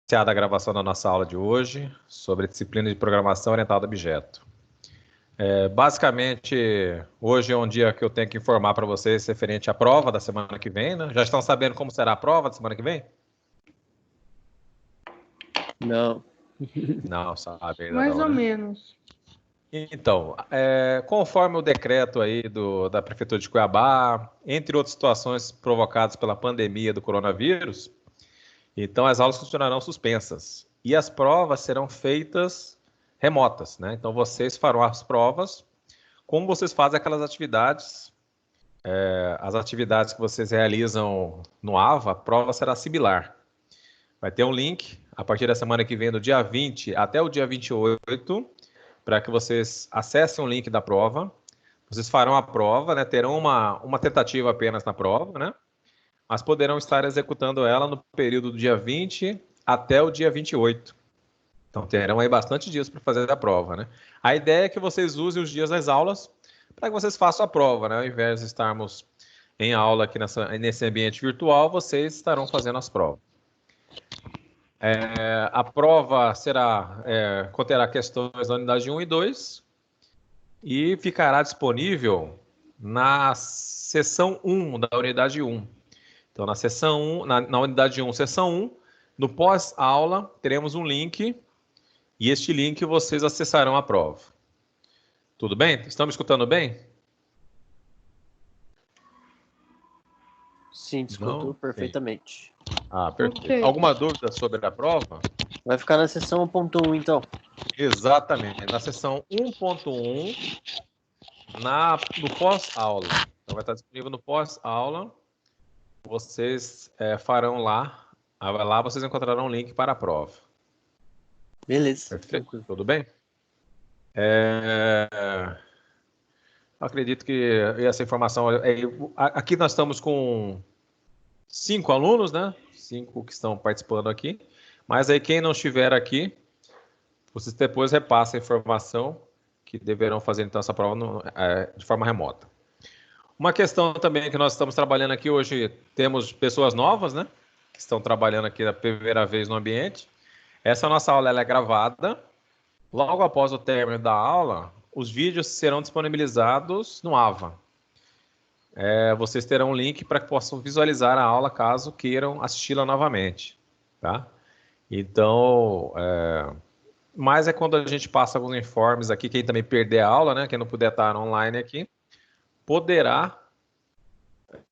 Iniciada a gravação da nossa aula de hoje sobre a disciplina de programação orientada a objeto. Basicamente, hoje é um dia que eu tenho que informar para vocês referente à prova da semana que vem, né? Já estão sabendo como será a prova da semana que vem? Não. Não, sabe ainda Mais não, ou né? menos. Então, conforme o decreto aí da Prefeitura de Cuiabá, entre outras situações provocadas pela pandemia do coronavírus, então as aulas continuarão suspensas e as provas serão feitas remotas, né? Então vocês farão as provas como vocês fazem aquelas atividades, as atividades que vocês realizam no AVA, a prova será similar. Vai ter um link a partir da semana que vem, do dia 20 até o dia 28, para que vocês acessem o link da prova. Vocês farão a prova, né? Terão uma tentativa apenas na prova, né? Mas poderão estar executando ela no período do dia 20 até o dia 28. Então terão aí bastante dias para fazer a prova, né? A ideia é que vocês usem os dias das aulas para que vocês façam a prova, né? Ao invés de estarmos em aula aqui nesse ambiente virtual, vocês estarão fazendo as provas. A prova conterá questões da unidade 1 e 2 e ficará disponível na seção 1 da unidade 1. Então, na seção 1, na unidade 1, seção 1, no pós-aula, teremos um link e este link vocês acessarão a prova. Tudo bem? Estão me escutando bem? Sim, escuto perfeitamente. Perfeito. Ok. Alguma dúvida sobre a prova? Vai ficar na seção 1.1, então. Exatamente. Na seção 1.1, no pós-aula. Então, vai estar disponível no pós-aula. Vocês farão lá. Lá vocês encontrarão um link para a prova. Beleza. Perfeito? Tudo bem? Acredito que essa informação... aqui nós estamos com 5 alunos, né? 5 que estão participando aqui. Mas aí quem não estiver aqui, vocês depois repassam a informação que deverão fazer então essa prova de forma remota. Uma questão também que nós estamos trabalhando aqui hoje, temos pessoas novas, né? Que estão trabalhando aqui a primeira vez no ambiente. Essa nossa aula ela é gravada. Logo após o término da aula, os vídeos serão disponibilizados no AVA. Vocês terão um link para que possam visualizar a aula caso queiram assisti-la novamente, tá? Então, mas quando a gente passa alguns informes aqui, quem também perder a aula, né? Quem não puder estar online aqui, poderá,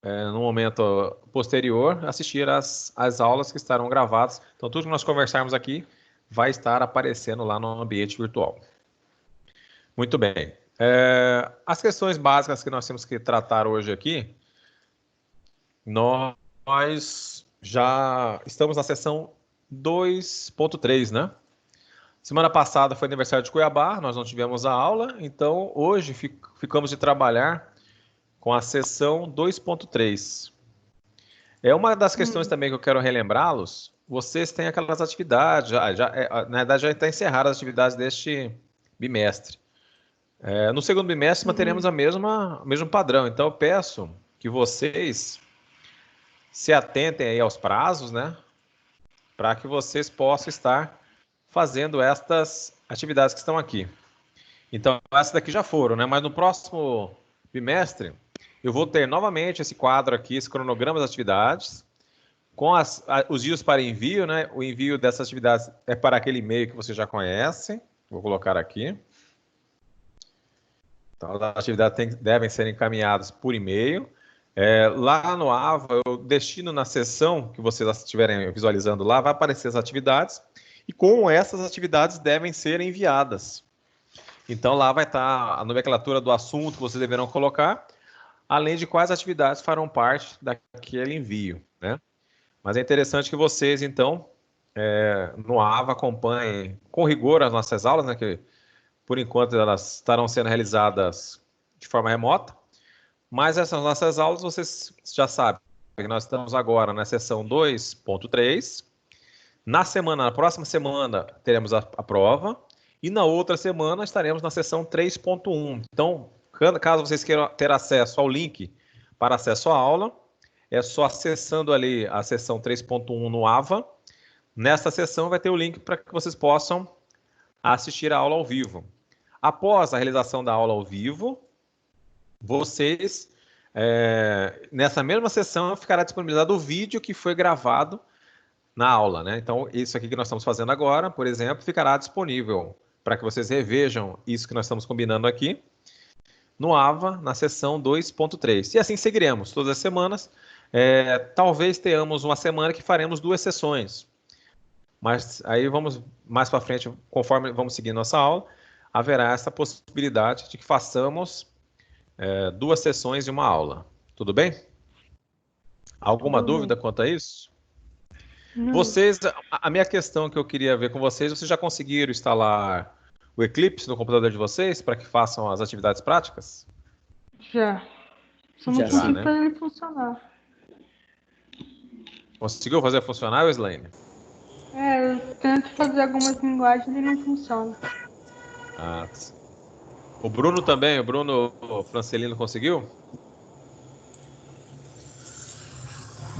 no momento posterior, assistir às aulas que estarão gravadas. Então, tudo que nós conversarmos aqui vai estar aparecendo lá no ambiente virtual. Muito bem. As questões básicas que nós temos que tratar hoje aqui, nós já estamos na seção 2.3, né? Semana passada foi aniversário de Cuiabá, nós não tivemos a aula, então hoje ficamos de trabalhar com a seção 2.3. Uma das questões também que eu quero relembrá-los, vocês têm aquelas atividades, na verdade já está encerrada as atividades deste bimestre. No segundo bimestre manteremos o mesmo padrão, então eu peço que vocês se atentem aí aos prazos, né? Para que vocês possam estar fazendo estas atividades que estão aqui. Então, essas daqui já foram, né? Mas no próximo bimestre, eu vou ter novamente esse quadro aqui, esse cronograma das atividades, com os dias para envio, né? O envio dessas atividades é para aquele e-mail que você já conhece. Vou colocar aqui. Então, as atividades devem ser encaminhadas por e-mail. Lá no AVA, eu destino na seção que vocês estiverem visualizando lá, vai aparecer as atividades. E com essas atividades devem ser enviadas. Então, lá vai estar a nomenclatura do assunto que vocês deverão colocar, além de quais atividades farão parte daquele envio, né? Mas é interessante que vocês, então, no AVA, acompanhem com rigor as nossas aulas, né? Que, por enquanto, elas estarão sendo realizadas de forma remota. Mas essas nossas aulas, vocês já sabem que nós estamos agora na seção 2.3. Na próxima semana, teremos a prova. E na outra semana, estaremos na seção 3.1. Então, caso vocês queiram ter acesso ao link para acesso à aula, é só acessando ali a seção 3.1 no AVA. Nesta sessão vai ter o link para que vocês possam assistir a aula ao vivo. Após a realização da aula ao vivo, vocês, nessa mesma sessão, ficará disponibilizado o vídeo que foi gravado na aula, né? Então, isso aqui que nós estamos fazendo agora, por exemplo, ficará disponível para que vocês revejam isso que nós estamos combinando aqui no AVA, na sessão 2.3. E assim seguiremos todas as semanas. Talvez tenhamos uma semana que faremos 2 sessões. Mas aí vamos mais para frente, conforme vamos seguir nossa aula, haverá essa possibilidade de que façamos 2 sessões de uma aula. Tudo bem? Alguma dúvida quanto a isso? Não. Vocês, a minha questão que eu queria ver com vocês já conseguiram instalar o Eclipse no computador de vocês para que façam as atividades práticas? Já. Só não consegui fazer ele funcionar. Conseguiu fazer funcionar, Weslaine? Eu tento fazer algumas linguagens e não funciona. O Bruno também, o Bruno Francelino conseguiu?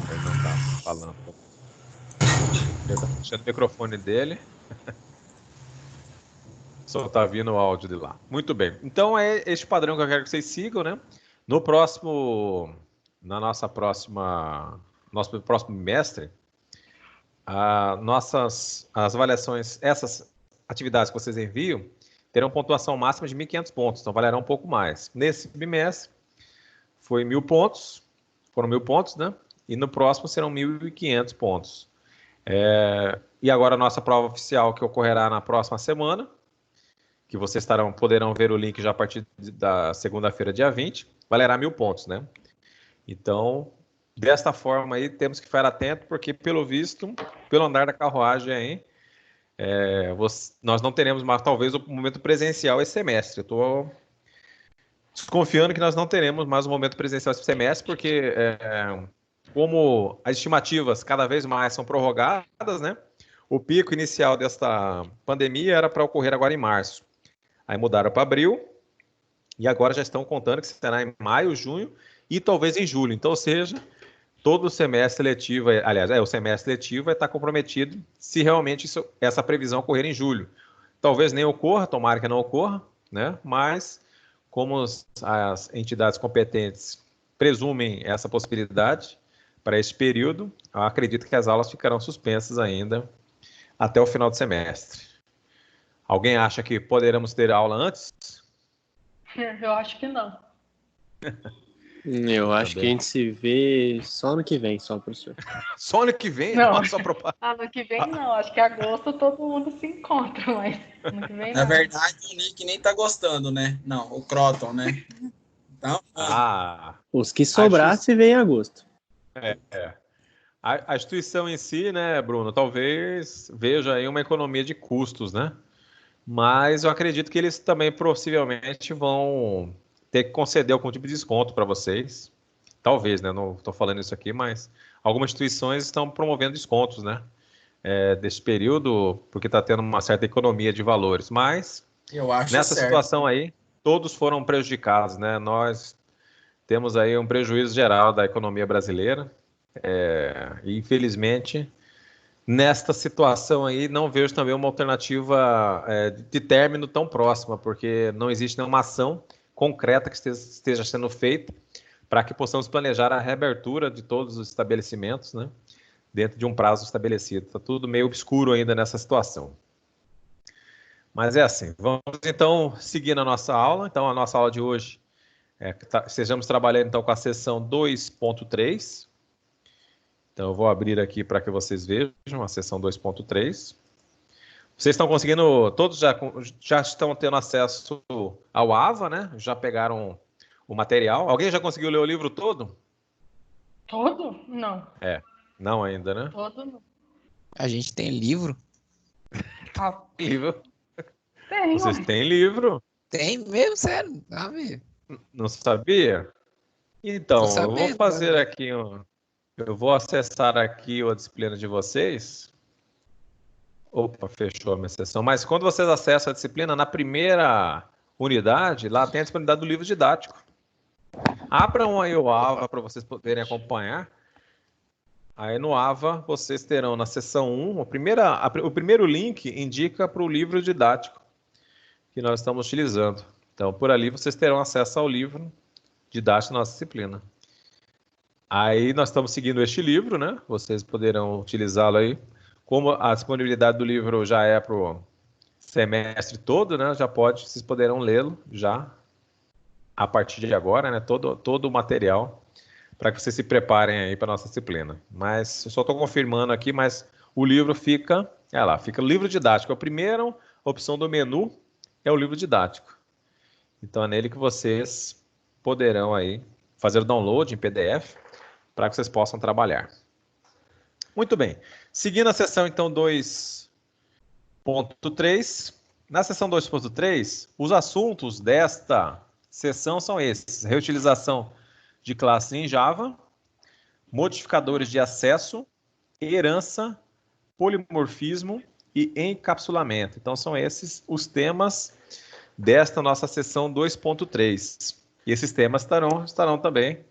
Ele não está falando. Ele está fechando o microfone dele. Só está vindo o áudio de lá. Muito bem. Então é este padrão que eu quero que vocês sigam, né? No próximo bimestre, as avaliações, essas atividades que vocês enviam, terão pontuação máxima de 1.500 pontos, então valerá um pouco mais. Nesse bimestre, foi 1.000 pontos, foram 1.000 pontos, né? E no próximo serão 1.500 pontos. E agora a nossa prova oficial, que ocorrerá na próxima semana, que vocês poderão ver o link já a partir da segunda-feira, dia 20, valerá 1.000 pontos, né? Então, desta forma aí, temos que ficar atento, porque, pelo visto, pelo andar da carruagem aí, nós não teremos mais, talvez, o momento presencial esse semestre. Eu estou desconfiando que nós não teremos mais o momento presencial esse semestre, porque, como as estimativas cada vez mais são prorrogadas, né? O pico inicial desta pandemia era para ocorrer agora em março. Aí mudaram para abril, e agora já estão contando que será em maio, junho e talvez em julho. Então, ou seja, todo o semestre letivo, o semestre letivo vai estar comprometido se realmente essa previsão ocorrer em julho. Talvez nem ocorra, tomara que não ocorra, né? Mas como as entidades competentes presumem essa possibilidade para esse período, eu acredito que as aulas ficarão suspensas ainda até o final do semestre. Alguém acha que poderemos ter aula antes? Eu acho que não. Eu acho que a gente se vê só ano que vem, só, professor. Só ano que vem? Não. Só propaganda. Ano que vem não, acho que em agosto todo mundo se encontra, mas ano que vem não. Na verdade, o Nick nem tá gostando, né? Não, o Croton, né? Então, os que sobrar se vê em agosto. A instituição em si, né, Bruno, talvez veja aí uma economia de custos, né? Mas eu acredito que eles também possivelmente vão ter que conceder algum tipo de desconto para vocês. Talvez, né? Não estou falando isso aqui, mas algumas instituições estão promovendo descontos, né? Desse período, porque está tendo uma certa economia de valores. Mas eu acho nessa situação aí, todos foram prejudicados, né? Nós temos aí um prejuízo geral da economia brasileira. E infelizmente, nesta situação aí, não vejo também uma alternativa de término tão próxima, porque não existe nenhuma ação concreta que esteja sendo feita para que possamos planejar a reabertura de todos os estabelecimentos, né, dentro de um prazo estabelecido. Está tudo meio obscuro ainda nessa situação. Mas é assim, vamos então seguir na nossa aula. Então, a nossa aula de hoje, estejamos trabalhando então com a sessão 2.3. Então, eu vou abrir aqui para que vocês vejam a sessão 2.3. Vocês estão conseguindo, todos já estão tendo acesso ao AVA, né? Já pegaram o material. Alguém já conseguiu ler o livro todo? Todo? Não. Não ainda, né? Todo não. A gente tem livro? Livro? Tem. Vocês têm livro? Tem mesmo, sério. Não sabia? Então, eu vou fazer aqui eu vou acessar aqui a disciplina de vocês. Opa, fechou a minha sessão. Mas quando vocês acessam a disciplina, na primeira unidade, lá tem a disponibilidade do livro didático. Abram aí o AVA para vocês poderem acompanhar. Aí no AVA, vocês terão na seção 1, o primeiro link indica para o livro didático que nós estamos utilizando. Então, por ali, vocês terão acesso ao livro didático da nossa disciplina. Aí, nós estamos seguindo este livro, né? Vocês poderão utilizá-lo aí. Como a disponibilidade do livro já é para o semestre todo, né? Vocês poderão lê-lo já a partir de agora, né? Todo o material para que vocês se preparem aí para a nossa disciplina. Mas eu só estou confirmando aqui, mas o livro fica o livro didático. A primeira opção do menu é o livro didático. Então é nele que vocês poderão aí fazer o download em PDF para que vocês possam trabalhar. Muito bem. Seguindo a seção então 2.3, na seção 2.3, os assuntos desta seção são esses: reutilização de classes em Java, modificadores de acesso, herança, polimorfismo e encapsulamento. Então, são esses os temas desta nossa seção 2.3. E esses temas estarão também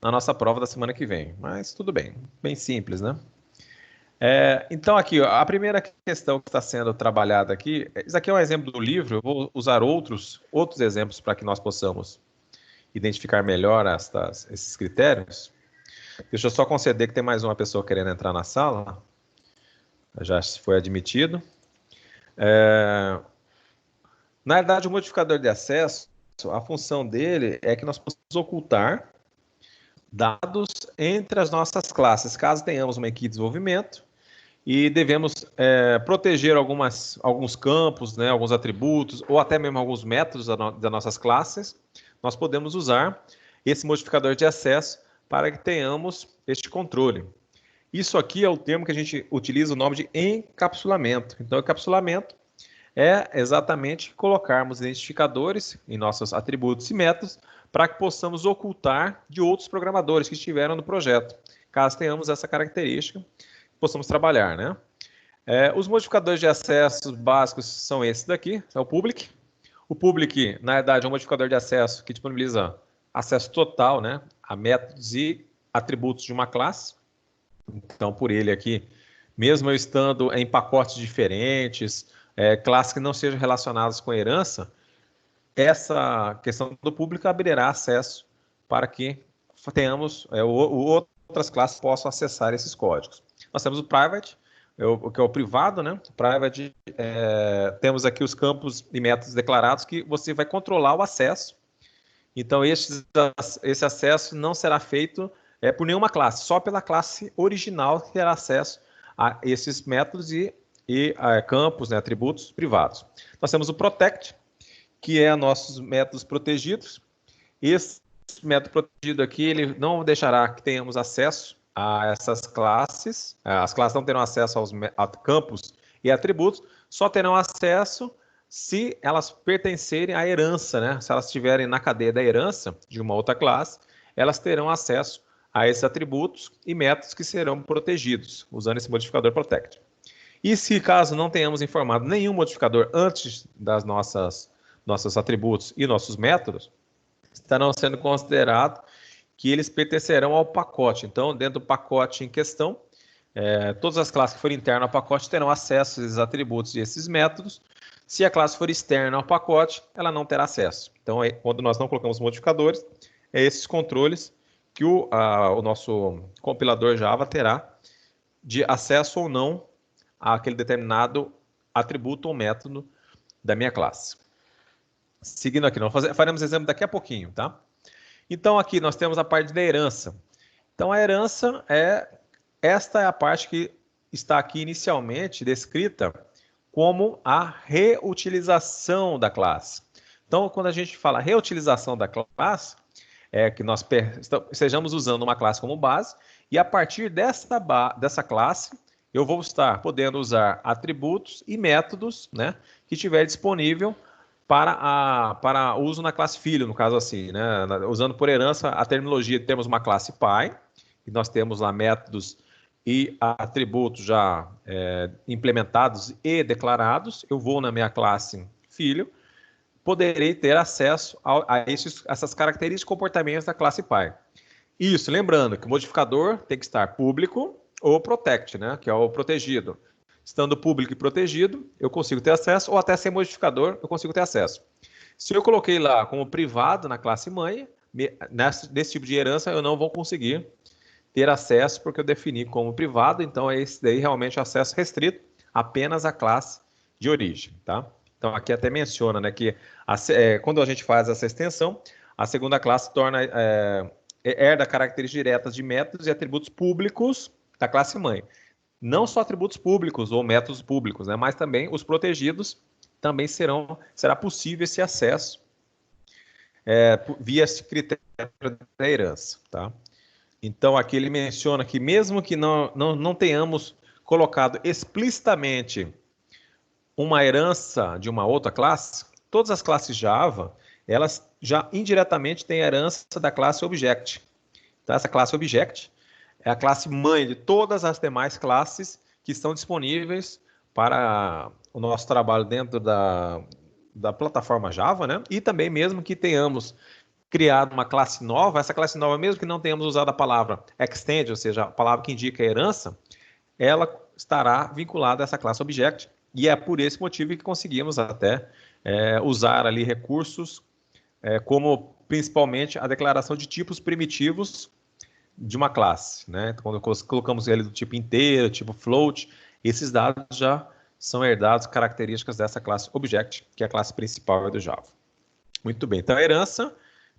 na nossa prova da semana que vem. Mas tudo bem, bem simples, né? Então, aqui, ó, a primeira questão que está sendo trabalhada aqui, isso aqui é um exemplo do livro, eu vou usar outros exemplos para que nós possamos identificar melhor esses critérios. Deixa eu só conceder que tem mais uma pessoa querendo entrar na sala. Já foi admitido. Na verdade, o modificador de acesso, a função dele é que nós possamos ocultar dados entre as nossas classes, caso tenhamos uma equipe de desenvolvimento e devemos proteger alguns campos, né, alguns atributos, ou até mesmo alguns métodos das nossas classes. Nós podemos usar esse modificador de acesso para que tenhamos este controle. Isso aqui é o termo que a gente utiliza o nome de encapsulamento. Então, encapsulamento é exatamente colocarmos identificadores em nossos atributos e métodos para que possamos ocultar de outros programadores que estiveram no projeto. Caso tenhamos essa característica, possamos trabalhar, né? Os modificadores de acesso básicos são esses daqui, é o public. O public, na verdade, é um modificador de acesso que disponibiliza acesso total, né, a métodos e atributos de uma classe. Então, por ele aqui, mesmo eu estando em pacotes diferentes, classes que não sejam relacionadas com herança, essa questão do público abrirá acesso para que tenhamos outras classes possam acessar esses códigos. Nós temos o private, que é o privado, né? O private, temos aqui os campos e métodos declarados que você vai controlar o acesso. Então, esse acesso não será feito por nenhuma classe, só pela classe original que terá acesso a esses métodos e campos, né, atributos privados. Nós temos o protect, que é nossos métodos protegidos. Esse método protegido aqui, ele não deixará que tenhamos acesso a essas classes. As classes não terão acesso a campos e atributos, só terão acesso se elas pertencerem à herança, né? Se elas estiverem na cadeia da herança de uma outra classe, elas terão acesso a esses atributos e métodos que serão protegidos, usando esse modificador protect. E se caso não tenhamos informado nenhum modificador antes das nossos atributos e nossos métodos, estarão sendo considerados que eles pertencerão ao pacote. Então, dentro do pacote em questão, todas as classes que forem internas ao pacote terão acesso a esses atributos e esses métodos. Se a classe for externa ao pacote, ela não terá acesso. Então, quando nós não colocamos modificadores, esses controles que o nosso compilador Java terá de acesso ou não àquele determinado atributo ou método da minha classe. Seguindo aqui, nós faremos exemplo daqui a pouquinho, tá? Então, aqui nós temos a parte da herança. Então, a herança esta é a parte que está aqui inicialmente descrita como a reutilização da classe. Então, quando a gente fala reutilização da classe, é que nós estejamos usando uma classe como base, e a partir dessa classe, eu vou estar podendo usar atributos e métodos, né, que estiver disponível para uso na classe filho, no caso assim, né? Usando por herança a terminologia, temos uma classe pai, e nós temos lá métodos e atributos já implementados e declarados. Eu vou na minha classe filho, poderei ter acesso a essas características e comportamentos da classe pai. Isso, lembrando que o modificador tem que estar público, ou protect, né, que é o protegido. Estando público e protegido, eu consigo ter acesso, ou até sem modificador, eu consigo ter acesso. Se eu coloquei lá como privado na classe mãe, nesse tipo de herança eu não vou conseguir ter acesso, porque eu defini como privado, então é esse daí realmente acesso restrito apenas à classe de origem, tá? Então aqui até menciona, né, que quando a gente faz essa extensão, a segunda classe herda características diretas de métodos e atributos públicos da classe mãe. Não só atributos públicos ou métodos públicos, né, mas também os protegidos também será possível esse acesso via esse critério da herança, tá? Então, aqui ele menciona que mesmo que não tenhamos colocado explicitamente uma herança de uma outra classe, todas as classes Java, elas já indiretamente têm a herança da classe Object. Então, essa classe Object é a classe mãe de todas as demais classes que estão disponíveis para o nosso trabalho dentro da plataforma Java, né? E também mesmo que tenhamos criado uma classe nova, essa classe nova, mesmo que não tenhamos usado a palavra extend, ou seja, a palavra que indica a herança, ela estará vinculada a essa classe Object, e é por esse motivo que conseguimos até usar ali recursos como principalmente a declaração de tipos primitivos de uma classe, né? Então, quando colocamos ele do tipo inteiro, tipo float, esses dados já são herdados características dessa classe Object, que é a classe principal do Java. Muito bem, então a herança,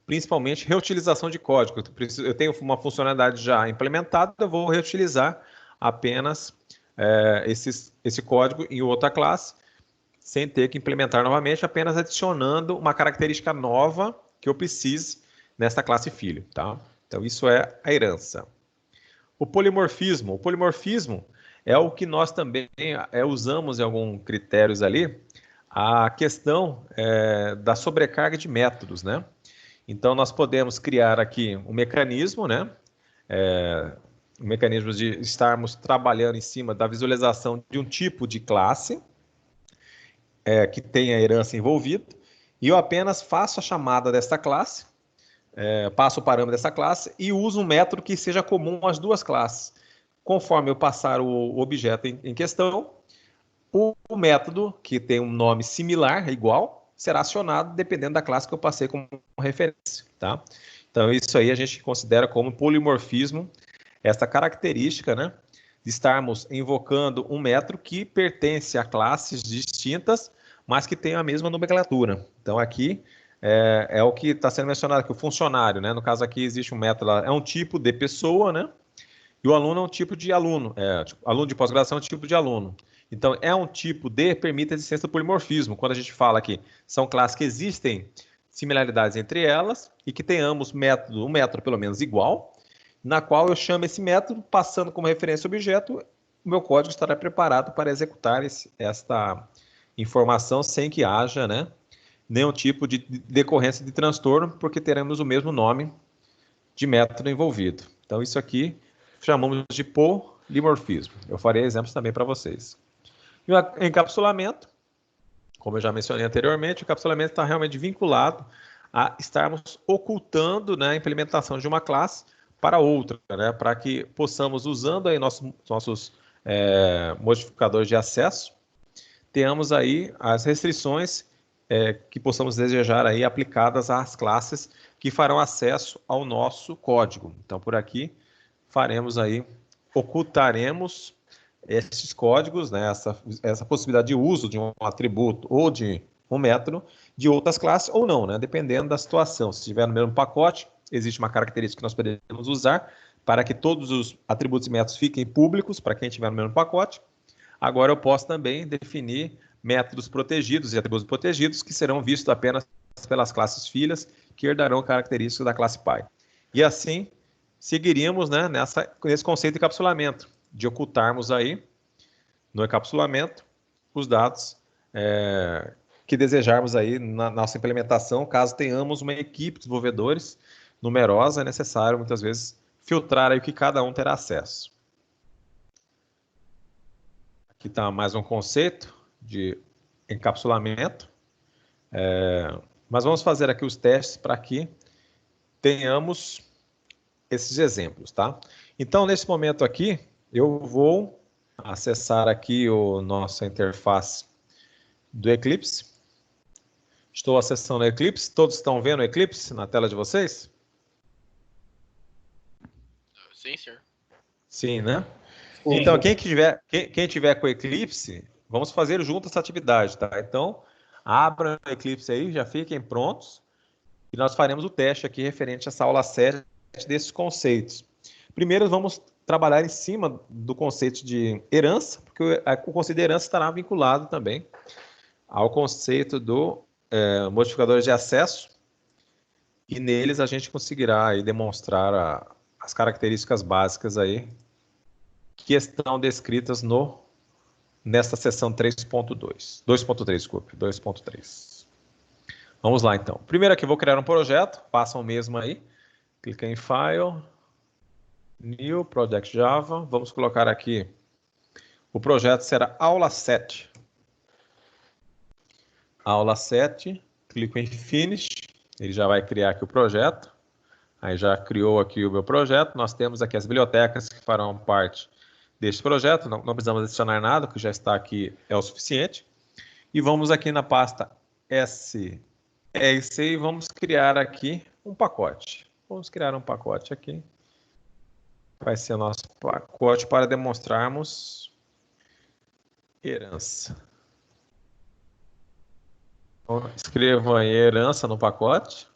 principalmente reutilização de código. Eu tenho uma funcionalidade já implementada, eu vou reutilizar apenas esse código em outra classe, sem ter que implementar novamente, apenas adicionando uma característica nova que eu precise nesta classe filho, tá? Então, isso é a herança. O polimorfismo. O polimorfismo é o que nós também usamos em alguns critérios ali, a questão da sobrecarga de métodos, né? Então, nós podemos criar aqui um mecanismo, né? Um mecanismo de estarmos trabalhando em cima da visualização de um tipo de classe que tem a herança envolvida, e eu apenas faço a chamada desta classe, passo o parâmetro dessa classe e uso um método que seja comum às duas classes. Conforme eu passar o objeto em questão, o método, que tem um nome similar, igual, será acionado dependendo da classe que eu passei como referência, tá? Então, isso aí a gente considera como polimorfismo, essa característica, né, de estarmos invocando um método que pertence a classes distintas, mas que tem a mesma nomenclatura. Então, aqui é o que está sendo mencionado aqui, o funcionário, né? No caso aqui existe um método, é um tipo de pessoa, né? E o aluno é um tipo de aluno, aluno de pós-graduação é um tipo de aluno. Então, é um tipo de permite a existência do polimorfismo. Quando a gente fala que são classes que existem similaridades entre elas e que tenhamos um método pelo menos igual, na qual eu chamo esse método, passando como referência objeto, o meu código estará preparado para executar esta informação sem que haja, né, nenhum tipo de decorrência de transtorno, porque teremos o mesmo nome de método envolvido. Então, isso aqui chamamos de polimorfismo. Eu farei exemplos também para vocês. E o encapsulamento, como eu já mencionei anteriormente, o encapsulamento está realmente vinculado a estarmos ocultando, né, a implementação de uma classe para outra, né, para que possamos, usando aí nossos modificadores de acesso, tenhamos aí as restrições que possamos desejar aí aplicadas às classes que farão acesso ao nosso código. Então, por aqui, ocultaremos esses códigos, né, essa possibilidade de uso de um atributo ou de um método de outras classes ou não, né, dependendo da situação. Se estiver no mesmo pacote, existe uma característica que nós podemos usar para que todos os atributos e métodos fiquem públicos para quem estiver no mesmo pacote. Agora eu posso também definir métodos protegidos e atributos protegidos que serão vistos apenas pelas classes filhas que herdarão características da classe pai. E assim seguiríamos, né, nesse conceito de encapsulamento, de ocultarmos aí no encapsulamento os dados que desejarmos aí na nossa implementação, caso tenhamos uma equipe de desenvolvedores numerosa, é necessário muitas vezes filtrar aí o que cada um terá acesso. Aqui está mais um conceito de encapsulamento. Mas vamos fazer aqui os testes para que tenhamos esses exemplos, tá? Então, nesse momento aqui, Eu vou acessar aqui o nossa interface do Eclipse. Estou acessando o Eclipse. Todos estão vendo o Eclipse na tela de vocês? Sim, senhor. Sim, né? Sim. Então, quem tiver com o Eclipse, vamos fazer junto essa atividade, tá? Então, abram o Eclipse aí, já fiquem prontos. E nós faremos o teste aqui referente a essa aula 7 desses conceitos. Primeiro, vamos trabalhar em cima do conceito de herança, porque o conceito de herança estará vinculado também ao conceito do modificadores de acesso, e neles a gente conseguirá aí demonstrar as características básicas aí que estão descritas nesta seção 3.2. 2.3, desculpe, 2.3. Vamos lá, então. Primeiro aqui, vou criar um projeto, façam o mesmo aí. Clica em File, New, Project Java. Vamos colocar aqui, o projeto será aula 7. Aula 7, clico em Finish, ele já vai criar aqui o projeto. Aí já criou aqui o meu projeto. Nós temos aqui as bibliotecas que farão parte deste projeto. Não precisamos adicionar nada, o que já está aqui é o suficiente. E vamos aqui na pasta SEC e vamos criar aqui um pacote. Vamos criar um pacote aqui. Vai ser o nosso pacote para demonstrarmos herança. Então, escrevam aí herança no pacote.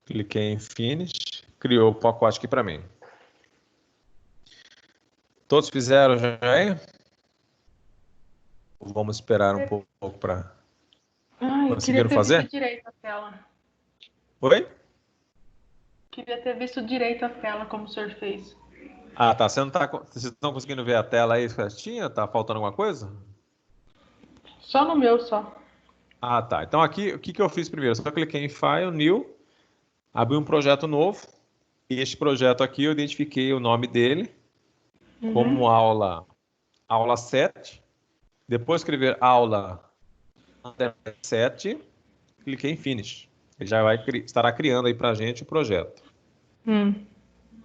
Cliquei em Finish. Criou o pacote aqui para mim. Todos fizeram já aí? Vamos esperar um pouco para... Eu Conseguiram queria ter fazer? visto direito a tela. Oi? Queria ter visto direito a tela, como o senhor fez. Ah, tá. Vocês estão conseguindo ver a tela aí certinha? Tá faltando alguma coisa? Só no meu, só. Ah, tá. Então aqui, o que eu fiz primeiro? Só cliquei em File, New, abri um projeto novo. E este projeto aqui eu identifiquei o nome dele como aula 7. Depois escrever aula 7, cliquei em Finish. Ele já estará criando aí pra gente o projeto.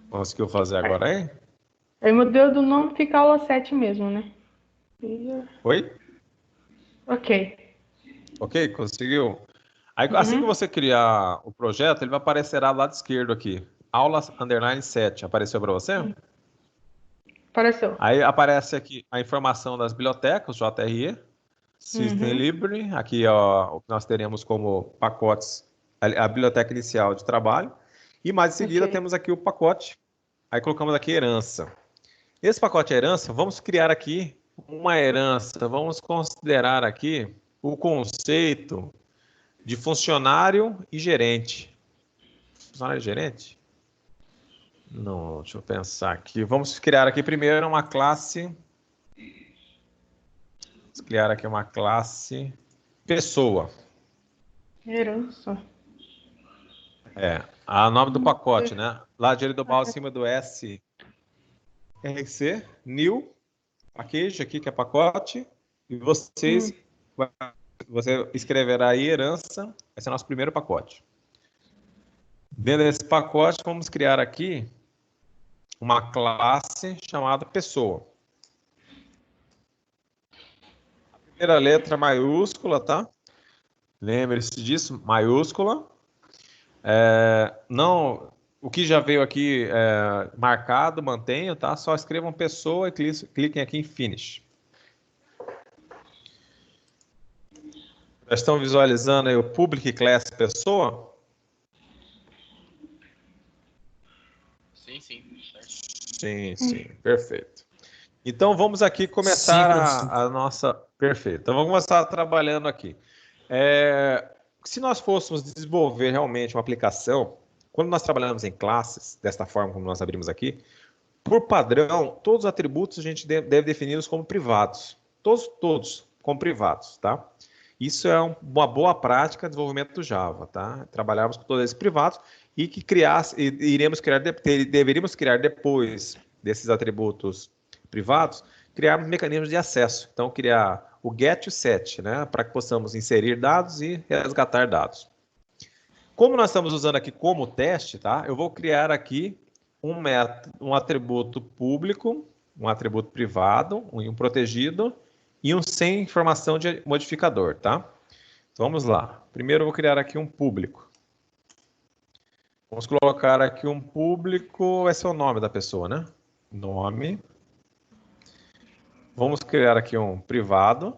Conseguiu fazer agora aí? Aí o modelo do nome fica aula 7 mesmo, né? Oi? Ok. Ok, conseguiu? Aí, assim que você criar o projeto, ele vai aparecer lá do lado esquerdo aqui. Aula _7. Apareceu para você? Apareceu. Aí aparece aqui a informação das bibliotecas, JRE, System Library. Aqui ó, o que nós teremos como pacotes, a biblioteca inicial de trabalho. E mais em seguida temos aqui o pacote. Aí colocamos aqui herança. Esse pacote herança, vamos criar aqui uma herança. Vamos considerar aqui o conceito de funcionário e gerente. Funcionário e gerente? Não, deixa eu pensar aqui. Vamos criar aqui primeiro uma classe. Vamos criar aqui uma classe pessoa. Herança. O nome do pacote, né? Lá direito do mouse, acima do S, RC, New, package aqui que é pacote. E você escreverá aí herança. Esse é o nosso primeiro pacote. Dentro desse pacote, vamos criar aqui uma classe chamada pessoa. A primeira letra maiúscula, tá? Lembre-se disso, maiúscula. O que já veio aqui marcado, mantenha, tá? Só escrevam pessoa e cliquem aqui em Finish. Já estão visualizando aí o Public Class pessoa? Sim, perfeito. Então, vamos aqui começar a nossa... Perfeito. Então, vamos começar trabalhando aqui. Se nós fôssemos desenvolver realmente uma aplicação, quando nós trabalhamos em classes, desta forma como nós abrimos aqui, por padrão, todos os atributos a gente deve defini-los como privados. Todos como privados, tá? Isso é uma boa prática de desenvolvimento do Java, tá? Trabalharmos com todos esses privados e que deveríamos criar depois desses atributos privados, criar mecanismos de acesso. Então, criar o get e o set, né? Para que possamos inserir dados e resgatar dados. Como nós estamos usando aqui como teste, tá? Eu vou criar aqui um atributo público um atributo privado, um protegido e um sem informação de modificador, tá? Então, vamos lá. Primeiro eu vou criar aqui um público. Vamos colocar aqui um público, vai ser o nome da pessoa, né? Nome. Vamos criar aqui um privado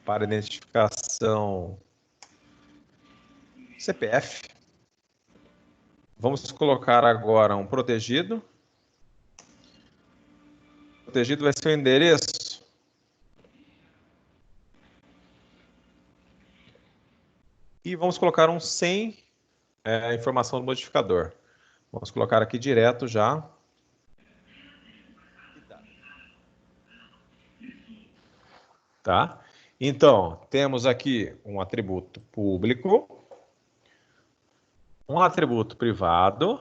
para identificação CPF. Vamos colocar agora um protegido. O protegido vai ser o endereço. E vamos colocar um sem informação do modificador. Vamos colocar aqui direto já. Tá? Então, temos aqui um atributo público, um atributo privado,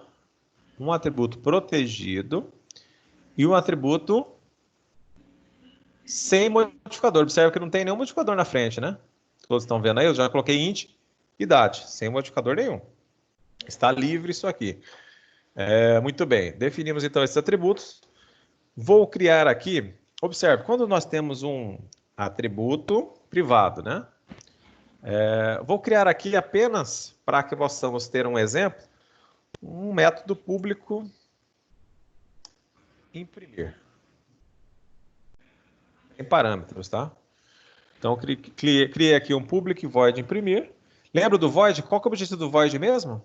um atributo protegido e um atributo sem modificador. Observe que não tem nenhum modificador na frente, né? Todos estão vendo aí? Eu já coloquei int, idade, sem modificador nenhum. Está livre isso aqui. Muito bem, definimos então esses atributos. Vou criar aqui, observe, quando nós temos um atributo privado, né? Vou criar aqui apenas, para que possamos ter um exemplo, um método público imprimir. Em parâmetros, tá? Então, criei aqui um public void imprimir. Lembra do void? Qual que é o objetivo do void mesmo?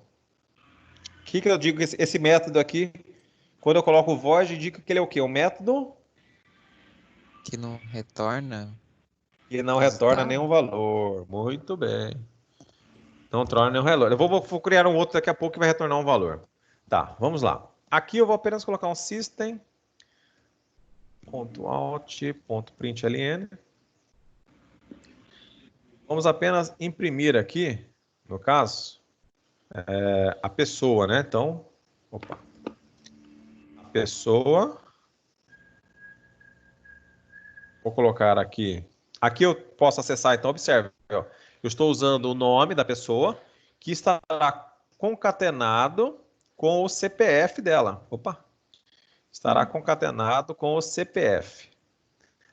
O que eu digo? Esse método aqui, quando eu coloco o void, indica que ele é o quê? Um método Que não retorna. que não retorna nenhum valor. Muito bem. Não retorna nenhum valor. Eu vou criar um outro daqui a pouco que vai retornar um valor. Tá, vamos lá. Aqui eu vou apenas colocar um system.out.println. Vamos apenas imprimir aqui, no caso, a pessoa, né? Então, a pessoa. Vou colocar aqui. Aqui eu posso acessar, então, observe. Ó, eu estou usando o nome da pessoa, que estará concatenado com o CPF dela. Estará concatenado com o CPF.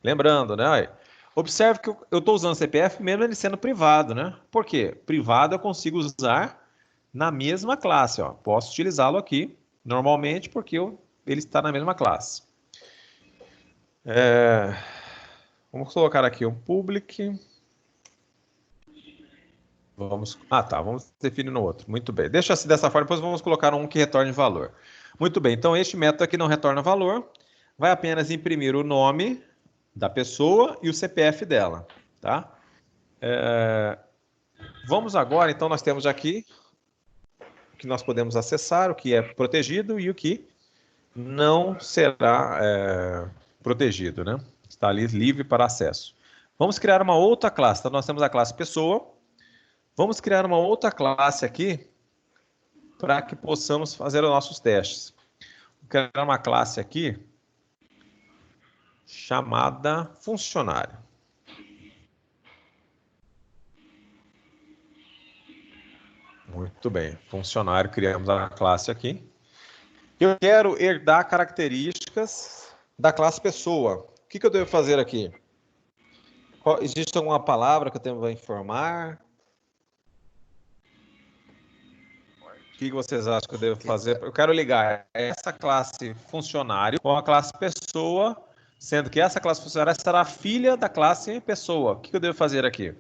Lembrando, né? Observe que eu estou usando o CPF mesmo ele sendo privado, né? Por quê? Privado eu consigo usar na mesma classe, ó. Posso utilizá-lo aqui, normalmente, porque ele está na mesma classe. Vamos colocar aqui um public. Vamos definir no outro. Muito bem. Deixa assim dessa forma, depois vamos colocar um que retorne valor. Muito bem, então este método aqui não retorna valor, vai apenas imprimir o nome da pessoa e o CPF dela, tá? Vamos agora, então nós temos aqui o que nós podemos acessar, o que é protegido e o que não será protegido, né? Está ali livre para acesso. Vamos criar uma outra classe. Então, nós temos a classe pessoa. Vamos criar uma outra classe aqui para que possamos fazer os nossos testes. Vou criar uma classe aqui chamada funcionário. Muito bem. Funcionário, criamos a classe aqui. Eu quero herdar características da classe pessoa. O que eu devo fazer aqui? Existe alguma palavra que eu tenho que informar? O que vocês acham que eu devo fazer? Eu quero ligar essa classe funcionário com a classe pessoa, sendo que essa classe funcionária será filha da classe pessoa. O que eu devo fazer aqui?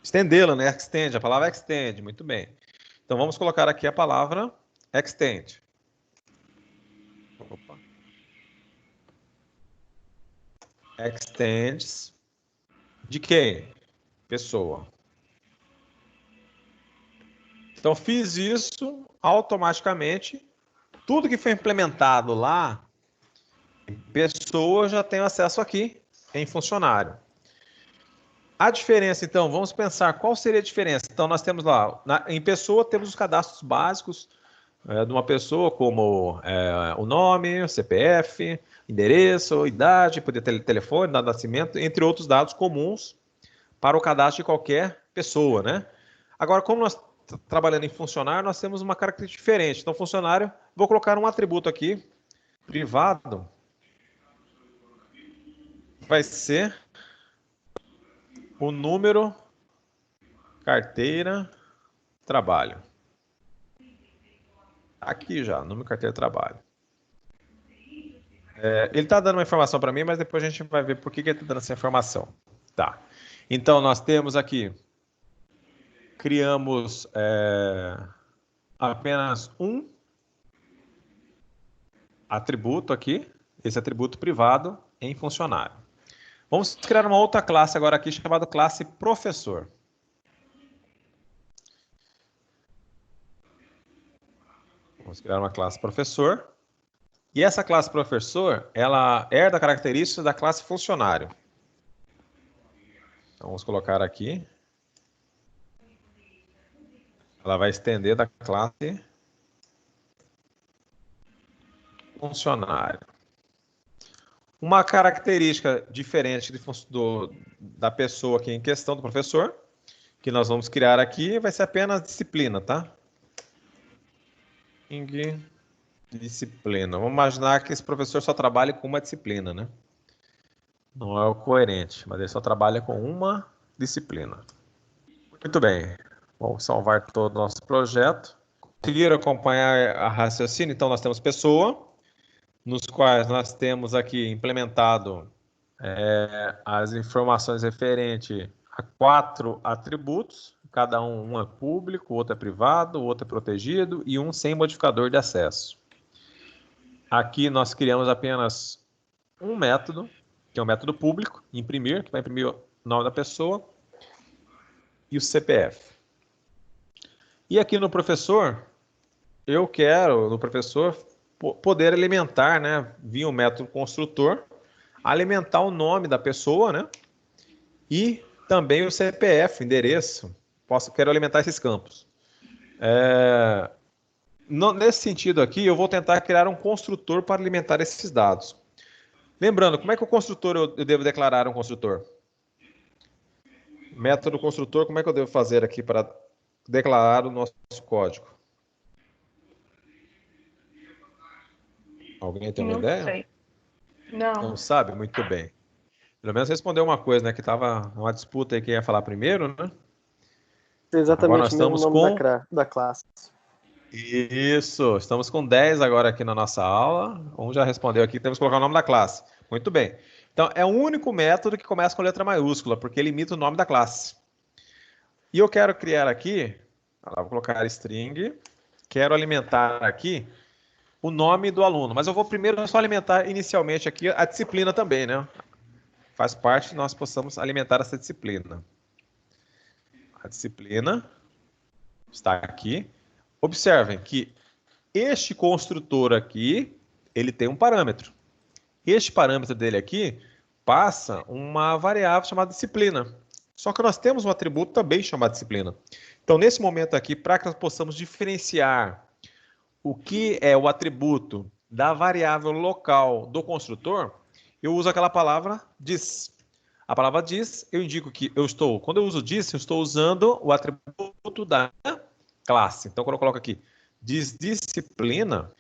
Estendê-la, né? Extend, a palavra extend, muito bem. Então vamos colocar aqui a palavra extend. Extends de quem? Pessoa. Então, fiz isso automaticamente. Tudo que foi implementado lá, em pessoa, eu já tenho acesso aqui em funcionário. A diferença, então, vamos pensar qual seria a diferença. Então, nós temos lá, em pessoa, temos os cadastros básicos de uma pessoa, como o nome, o CPF, endereço, idade, poder ter telefone, dado de nascimento, entre outros dados comuns para o cadastro de qualquer pessoa, né? Agora, como nós trabalhando em funcionário, nós temos uma característica diferente. Então, funcionário, vou colocar um atributo aqui, privado, vai ser o número, carteira, trabalho. Aqui já, número, carteira, trabalho. Ele está dando uma informação para mim, mas depois a gente vai ver por que ele está dando essa informação. Tá. Então, nós temos aqui, criamos apenas um atributo aqui, esse atributo privado em funcionário. Vamos criar uma outra classe agora aqui, chamada classe professor. Vamos criar uma classe professor. E essa classe professor, ela herda características da classe funcionário. Então, vamos colocar aqui. Ela vai estender da classe funcionário. Uma característica diferente da pessoa aqui em questão, do professor, que nós vamos criar aqui, vai ser apenas disciplina, tá? Disciplina. Vamos imaginar que esse professor só trabalha com uma disciplina, né? Não é o coerente, mas ele só trabalha com uma disciplina. Muito bem. Vamos salvar todo o nosso projeto. Conseguiram acompanhar a raciocínio? Então, nós temos pessoa, nos quais nós temos aqui implementado as informações referentes a 4 atributos. Cada um é público, o outro é privado, o outro é protegido e um sem modificador de acesso. Aqui nós criamos apenas um método, que é o método público, imprimir, que vai imprimir o nome da pessoa e o CPF. E aqui no professor, eu quero, no professor, poder alimentar, né, via o método construtor, alimentar o nome da pessoa, né, e também o CPF, endereço. Quero alimentar esses campos. Nesse sentido aqui, eu vou tentar criar um construtor para alimentar esses dados. Lembrando, como é que o construtor eu devo declarar um construtor? Método construtor, como é que eu devo fazer aqui para declarar o nosso código? Alguém tem uma ideia? Não sei. Não. Não sabe? Muito bem. Pelo menos respondeu uma coisa, né? Que estava uma disputa aí quem ia falar primeiro, né? Exatamente o mesmo nome da classe. Isso, estamos com 10 agora aqui na nossa aula. Um já respondeu aqui, temos que colocar o nome da classe. Muito bem. Então, é o único método que começa com letra maiúscula, porque ele imita o nome da classe. E eu quero criar aqui, vou colocar string, quero alimentar aqui o nome do aluno. Mas eu vou primeiro só alimentar inicialmente aqui a disciplina também, né? Faz parte, nós possamos alimentar essa disciplina. A disciplina está aqui. Observem que este construtor aqui, ele tem um parâmetro. Este parâmetro dele aqui passa uma variável chamada disciplina. Só que nós temos um atributo também chamado disciplina. Então, nesse momento aqui, para que nós possamos diferenciar o que é o atributo da variável local do construtor, eu uso aquela palavra dis. A palavra dis, eu indico que quando eu uso dis, eu estou usando o atributo da classe. Então, quando eu coloco aqui disciplina,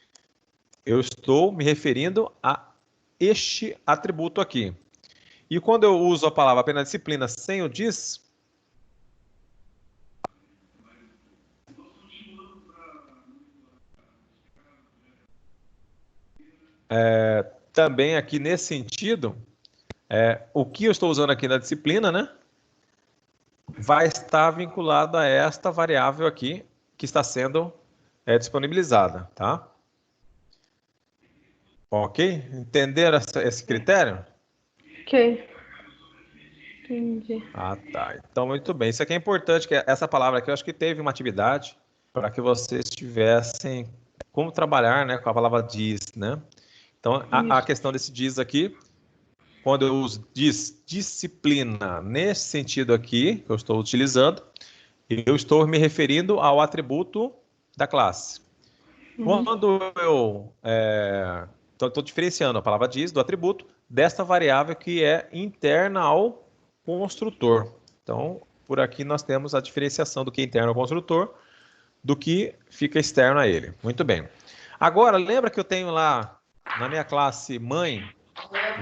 eu estou me referindo a este atributo aqui. E quando eu uso a palavra apenas disciplina sem o dis, também aqui nesse sentido, o que eu estou usando aqui na disciplina, né, vai estar vinculado a esta variável aqui que está sendo disponibilizada, tá? Ok? Entenderam esse critério? Ok. Entendi. Ah, tá. Então, muito bem. Isso aqui é importante, que essa palavra aqui, eu acho que teve uma atividade para que vocês tivessem como trabalhar, né, com a palavra dis, né? Então, a questão desse dis aqui, quando eu uso disciplina nesse sentido aqui, que eu estou utilizando, eu estou me referindo ao atributo da classe. Quando eu estou diferenciando a palavra dis do atributo desta variável que é interna ao construtor. Então, por aqui nós temos a diferenciação do que é interno ao construtor. do que fica externo a ele. Muito bem. Agora, lembra que eu tenho lá na minha classe mãe,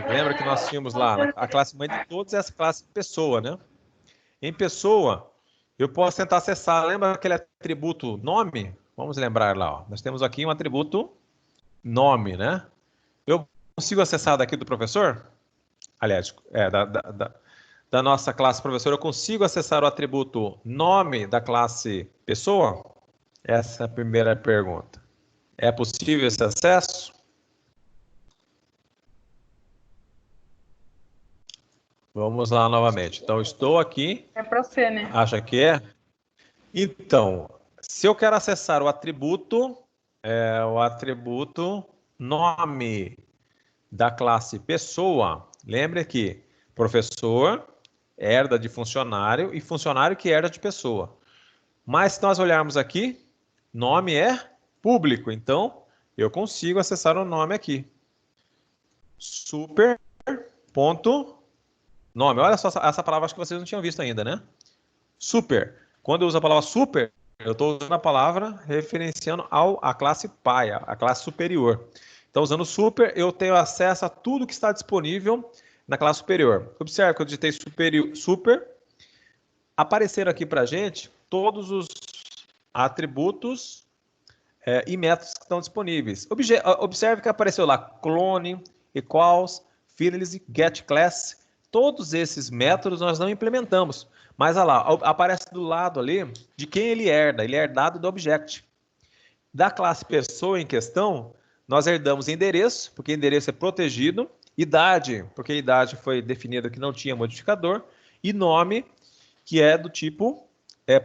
lembra que nós tínhamos lá a classe mãe de todos e essa classe pessoa, né? Em pessoa, eu posso tentar acessar, lembra aquele atributo nome? Vamos lembrar lá, ó. Nós temos aqui um atributo nome, né? Eu consigo acessar daqui do professor? Aliás, da nossa classe professor, eu consigo acessar o atributo nome da classe pessoa? Essa é a primeira pergunta. É possível esse acesso? Vamos lá novamente. Então, estou aqui. É para você, né? Acha que é? Então, se eu quero acessar o atributo nome da classe pessoa, lembre que professor herda de funcionário e funcionário que herda de pessoa. Mas se nós olharmos aqui, nome é público, então eu consigo acessar o nome aqui. Super ponto nome. Olha só essa palavra, acho que vocês não tinham visto ainda, né? Super. Quando eu uso a palavra super, eu estou usando a palavra referenciando à classe pai, a classe superior. Então, usando super, eu tenho acesso a tudo que está disponível na classe superior. Observe que eu digitei super, apareceram aqui para a gente todos os atributos e métodos que estão disponíveis. Observe que apareceu lá clone, equals, finalize, getClass. Todos esses métodos nós não implementamos. Mas olha lá, aparece do lado ali de quem ele herda. Ele é herdado do object. Da classe pessoa em questão, nós herdamos endereço, porque endereço é protegido, idade, porque a idade foi definida que não tinha modificador, e nome, que é do tipo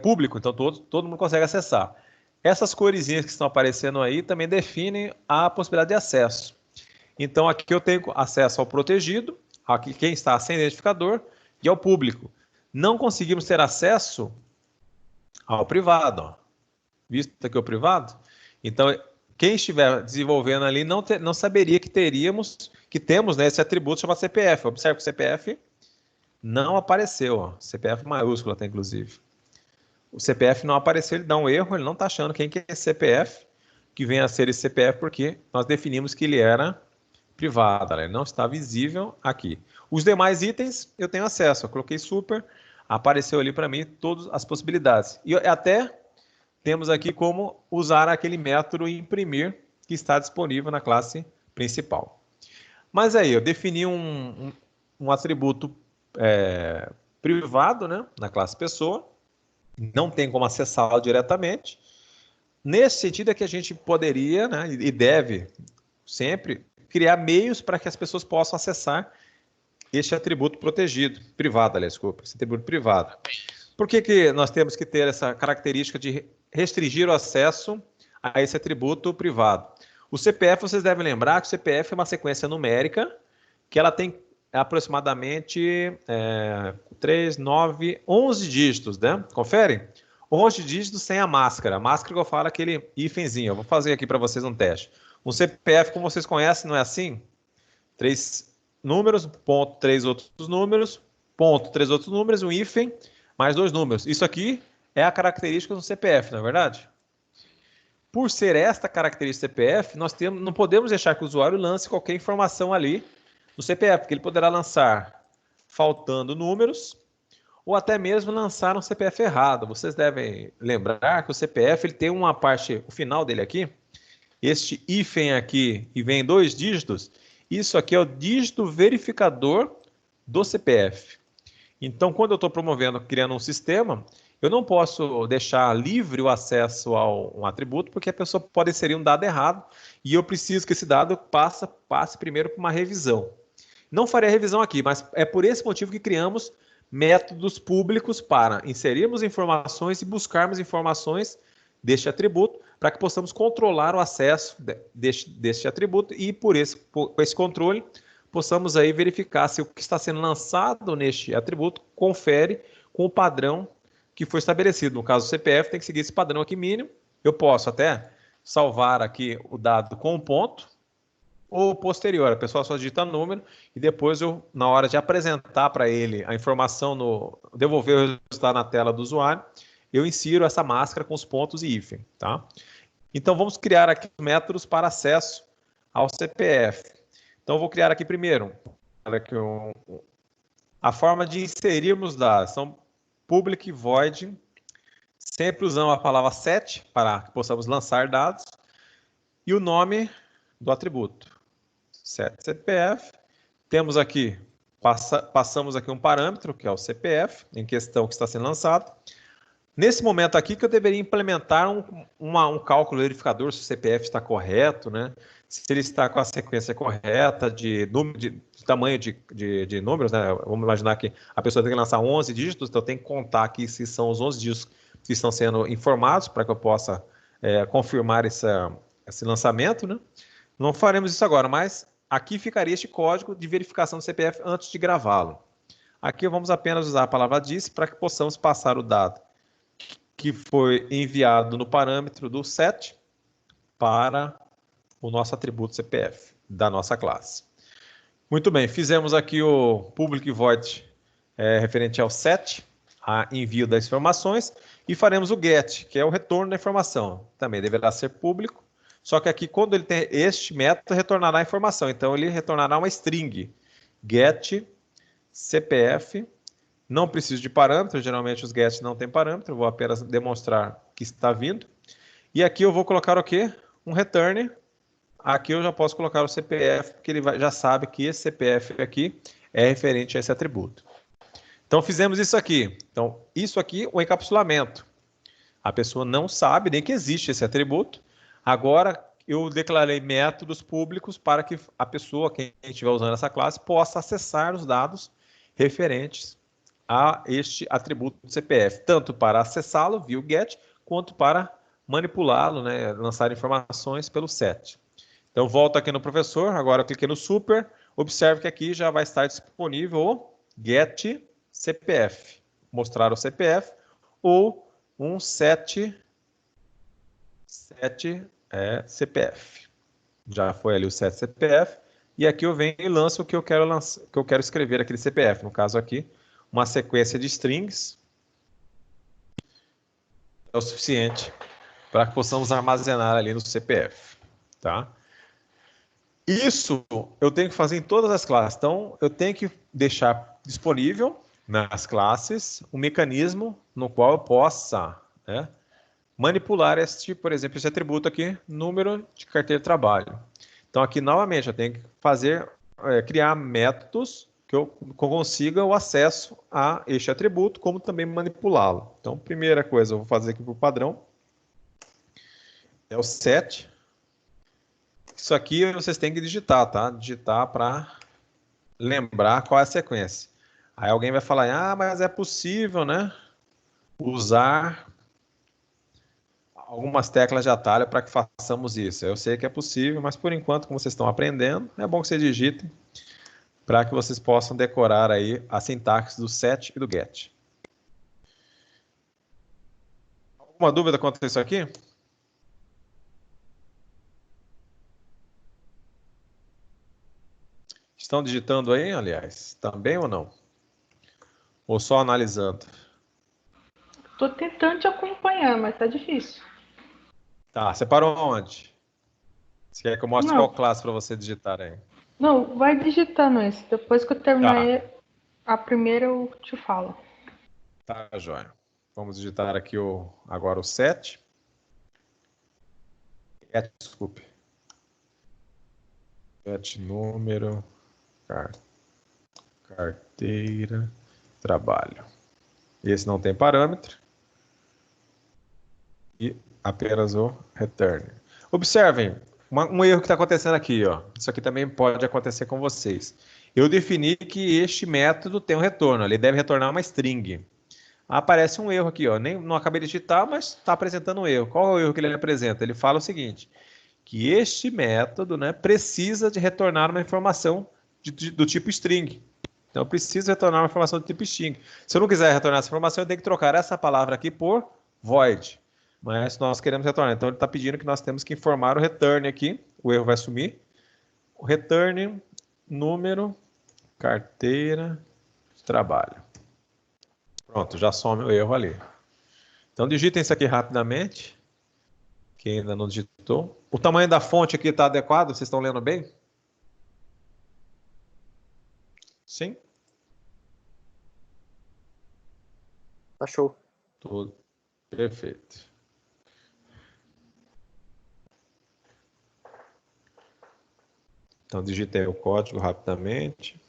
público, então todo mundo consegue acessar. Essas coresinhas que estão aparecendo aí também definem a possibilidade de acesso. Então aqui eu tenho acesso ao protegido, aqui quem está sem identificador, e ao público. Não conseguimos ter acesso ao privado. Ó. Visto aqui o privado? Então, quem estiver desenvolvendo ali não saberia que temos né, esse atributo chamado CPF. Observe que o CPF não apareceu. Ó. CPF maiúsculo até, inclusive. O CPF não apareceu, ele dá um erro, ele não está achando quem que é esse CPF, que vem a ser esse CPF, porque nós definimos que ele era privado, ele não está visível aqui. Os demais itens eu tenho acesso, eu coloquei super, apareceu ali para mim todas as possibilidades. E até temos aqui como usar aquele método imprimir que está disponível na classe principal. Mas aí, eu defini um atributo privado, né, na classe pessoa, não tem como acessá-lo diretamente. Nesse sentido é que a gente poderia, né, e deve sempre criar meios para que as pessoas possam acessar este atributo protegido, privado, aliás, desculpa, esse atributo privado. Por que nós temos que ter essa característica de restringir o acesso a esse atributo privado? O CPF, vocês devem lembrar que o CPF é uma sequência numérica que ela tem aproximadamente 3, 9, 11 dígitos, né? Confere? 11 dígitos sem a máscara. A máscara que eu falo é aquele hífenzinho. Eu vou fazer aqui para vocês um teste. Um CPF, como vocês conhecem, não é assim? 3 números, ponto, 3 outros números, ponto, 3 outros números, um hífen, mais 2 números. Isso aqui é a característica do CPF, não é verdade? Por ser esta característica do CPF, nós não podemos deixar que o usuário lance qualquer informação ali no CPF, porque ele poderá lançar faltando números ou até mesmo lançar um CPF errado. Vocês devem lembrar que o CPF ele tem uma parte, o final dele aqui, este hífen aqui e vem 2 dígitos, isso aqui é o dígito verificador do CPF. Então, quando eu estou criando um sistema, eu não posso deixar livre o acesso a um atributo, porque a pessoa pode inserir um dado errado e eu preciso que esse dado passe primeiro por uma revisão. Não farei a revisão aqui, mas é por esse motivo que criamos métodos públicos para inserirmos informações e buscarmos informações deste atributo para que possamos controlar o acesso deste atributo e por esse controle possamos aí verificar se o que está sendo lançado neste atributo confere com o padrão que foi estabelecido. No caso do CPF, tem que seguir esse padrão aqui mínimo. Eu posso até salvar aqui o dado com um ponto ou posterior. A pessoa só digita número e depois eu, na hora de apresentar para ele a informação, devolver o resultado na tela do usuário, eu insiro essa máscara com os pontos e hífen, tá? Então, vamos criar aqui métodos para acesso ao CPF. Então, eu vou criar aqui primeiro a forma de inserirmos dados. Então, public void, sempre usando a palavra set para que possamos lançar dados, e o nome do atributo, set CPF. Temos aqui, passamos aqui um parâmetro, que é o CPF, em questão que está sendo lançado. Nesse momento aqui que eu deveria implementar um cálculo verificador se o CPF está correto, né? Se ele está com a sequência correta de tamanho de números, né? Vamos imaginar que a pessoa tem que lançar 11 dígitos, então eu tenho que contar aqui se são os 11 dígitos que estão sendo informados para que eu possa confirmar esse lançamento, né? Não faremos isso agora, mas aqui ficaria este código de verificação do CPF antes de gravá-lo. Aqui vamos apenas usar a palavra disse para que possamos passar o dado que foi enviado no parâmetro do set para o nosso atributo CPF da nossa classe. Muito bem, fizemos aqui o public void referente ao set, a envio das informações, e faremos o get, que é o retorno da informação. Também deverá ser público, só que aqui quando ele tem este método, retornará a informação. Então ele retornará uma string, get CPF. Não preciso de parâmetro, geralmente os gets não têm parâmetro, vou apenas demonstrar que está vindo. E aqui eu vou colocar o quê? Um return. Aqui eu já posso colocar o CPF, porque ele já sabe que esse CPF aqui é referente a esse atributo. Então fizemos isso aqui. Então isso aqui, o encapsulamento. A pessoa não sabe nem que existe esse atributo. Agora eu declarei métodos públicos para que a pessoa, quem estiver usando essa classe, possa acessar os dados referentes a este atributo do CPF, tanto para acessá-lo via o get, quanto para manipulá-lo, né, lançar informações pelo set. Então, volto aqui no professor, agora eu cliquei no super, observe que aqui já vai estar disponível o get CPF, mostrar o CPF, ou um set CPF. Já foi ali o set CPF, e aqui eu venho e lanço o que eu quero escrever aquele CPF, no caso aqui, uma sequência de strings é o suficiente para que possamos armazenar ali no CPF, tá? Isso eu tenho que fazer em todas as classes. Então, eu tenho que deixar disponível nas classes um mecanismo no qual eu possa, né, manipular por exemplo, esse atributo aqui, número de carteira de trabalho. Então, aqui, novamente, eu tenho que criar métodos que eu consiga o acesso a este atributo, como também manipulá-lo. Então, primeira coisa, eu vou fazer aqui por padrão, é o set. Isso aqui vocês têm que digitar, tá? Digitar para lembrar qual é a sequência. Aí alguém vai falar, mas é possível, né, usar algumas teclas de atalho para que façamos isso. Eu sei que é possível, mas por enquanto, como vocês estão aprendendo, é bom que vocês digitem, para que vocês possam decorar aí a sintaxe do set e do get. Alguma dúvida quanto a isso aqui? Estão digitando aí, aliás? Também ou não? Ou só analisando? Estou tentando te acompanhar, mas tá difícil. Tá, você parou onde? Você quer que eu mostre Não. qual classe para você digitar aí? Não, vai digitando esse. Depois que eu terminar a primeira, eu te falo. Tá, joia. Vamos digitar aqui agora o set. Desculpe. Set número, carteira, trabalho. Esse não tem parâmetro. E apenas o return. Observem, um erro que está acontecendo aqui, ó. Isso aqui também pode acontecer com vocês. Eu defini que este método tem um retorno, ele deve retornar uma string. Aparece um erro aqui, ó. Não acabei de digitar, mas está apresentando um erro. Qual é o erro que ele apresenta? Ele fala o seguinte, que este método, né, precisa de retornar uma informação do tipo string. Então, eu preciso retornar uma informação do tipo string. Se eu não quiser retornar essa informação, eu tenho que trocar essa palavra aqui por void. Mas nós queremos retornar. Então, ele está pedindo que nós temos que informar o return aqui. O erro vai sumir. O return, número, carteira de trabalho. Pronto, já some o erro ali. Então, digitem isso aqui rapidamente. Quem ainda não digitou. O tamanho da fonte aqui está adequado? Vocês estão lendo bem? Sim? Tá show. Tudo. Perfeito. Então, digitei o código rapidamente.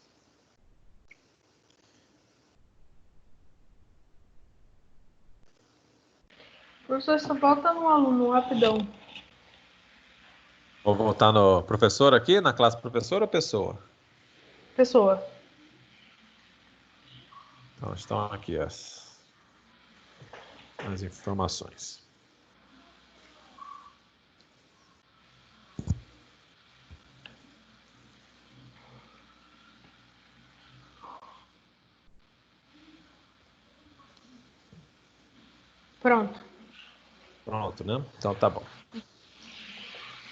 Professor, só volta no aluno, rapidão. Vou voltar no professor aqui, na classe professor ou pessoa? Pessoa. Então, estão aqui as informações. Pronto. Pronto, né? Então, tá bom.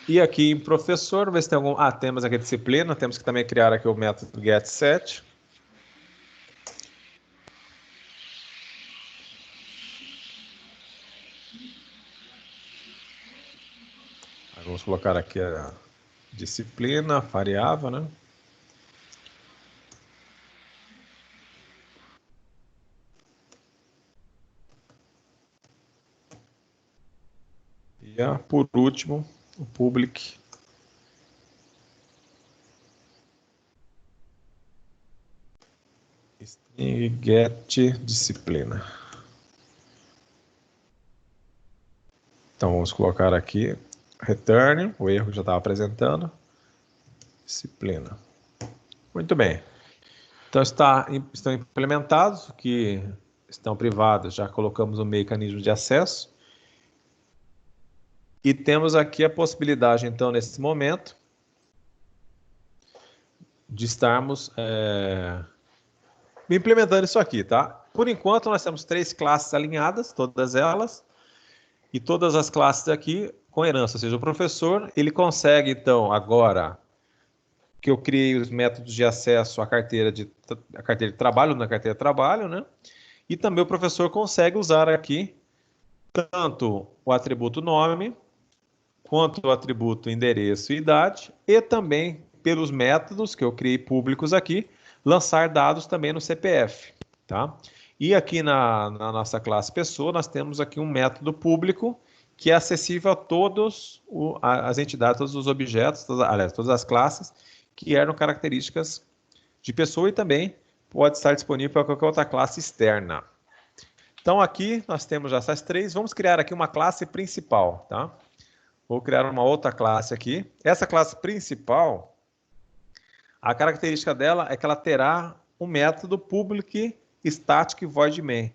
E aqui em professor, ver se tem algum... Ah, temos aqui a disciplina, temos que também criar aqui o método getSet. Vamos colocar aqui a disciplina, variável, né? E por último, o public. String get disciplina. Então vamos colocar aqui return, o erro que já estava apresentando, disciplina. Muito bem. Então estão implementados, que estão privados, já colocamos o mecanismo de acesso. E temos aqui a possibilidade, então, nesse momento, de estarmos implementando isso aqui, tá? Por enquanto, nós temos 3 classes alinhadas, todas elas, e todas as classes aqui com herança, ou seja, o professor, ele consegue, então, agora que eu criei os métodos de acesso à carteira de trabalho, na carteira de trabalho, né? E também o professor consegue usar aqui tanto o atributo nome, quanto o atributo endereço e idade, e também, pelos métodos que eu criei públicos aqui, lançar dados também no CPF, tá? E aqui na nossa classe pessoa, nós temos aqui um método público que é acessível a todas as entidades, todos os objetos, todas as classes que eram características de pessoa e também pode estar disponível para qualquer outra classe externa. Então aqui nós temos já essas 3, vamos criar aqui uma classe principal, tá? Vou criar uma outra classe aqui. Essa classe principal, a característica dela é que ela terá um método public static void main.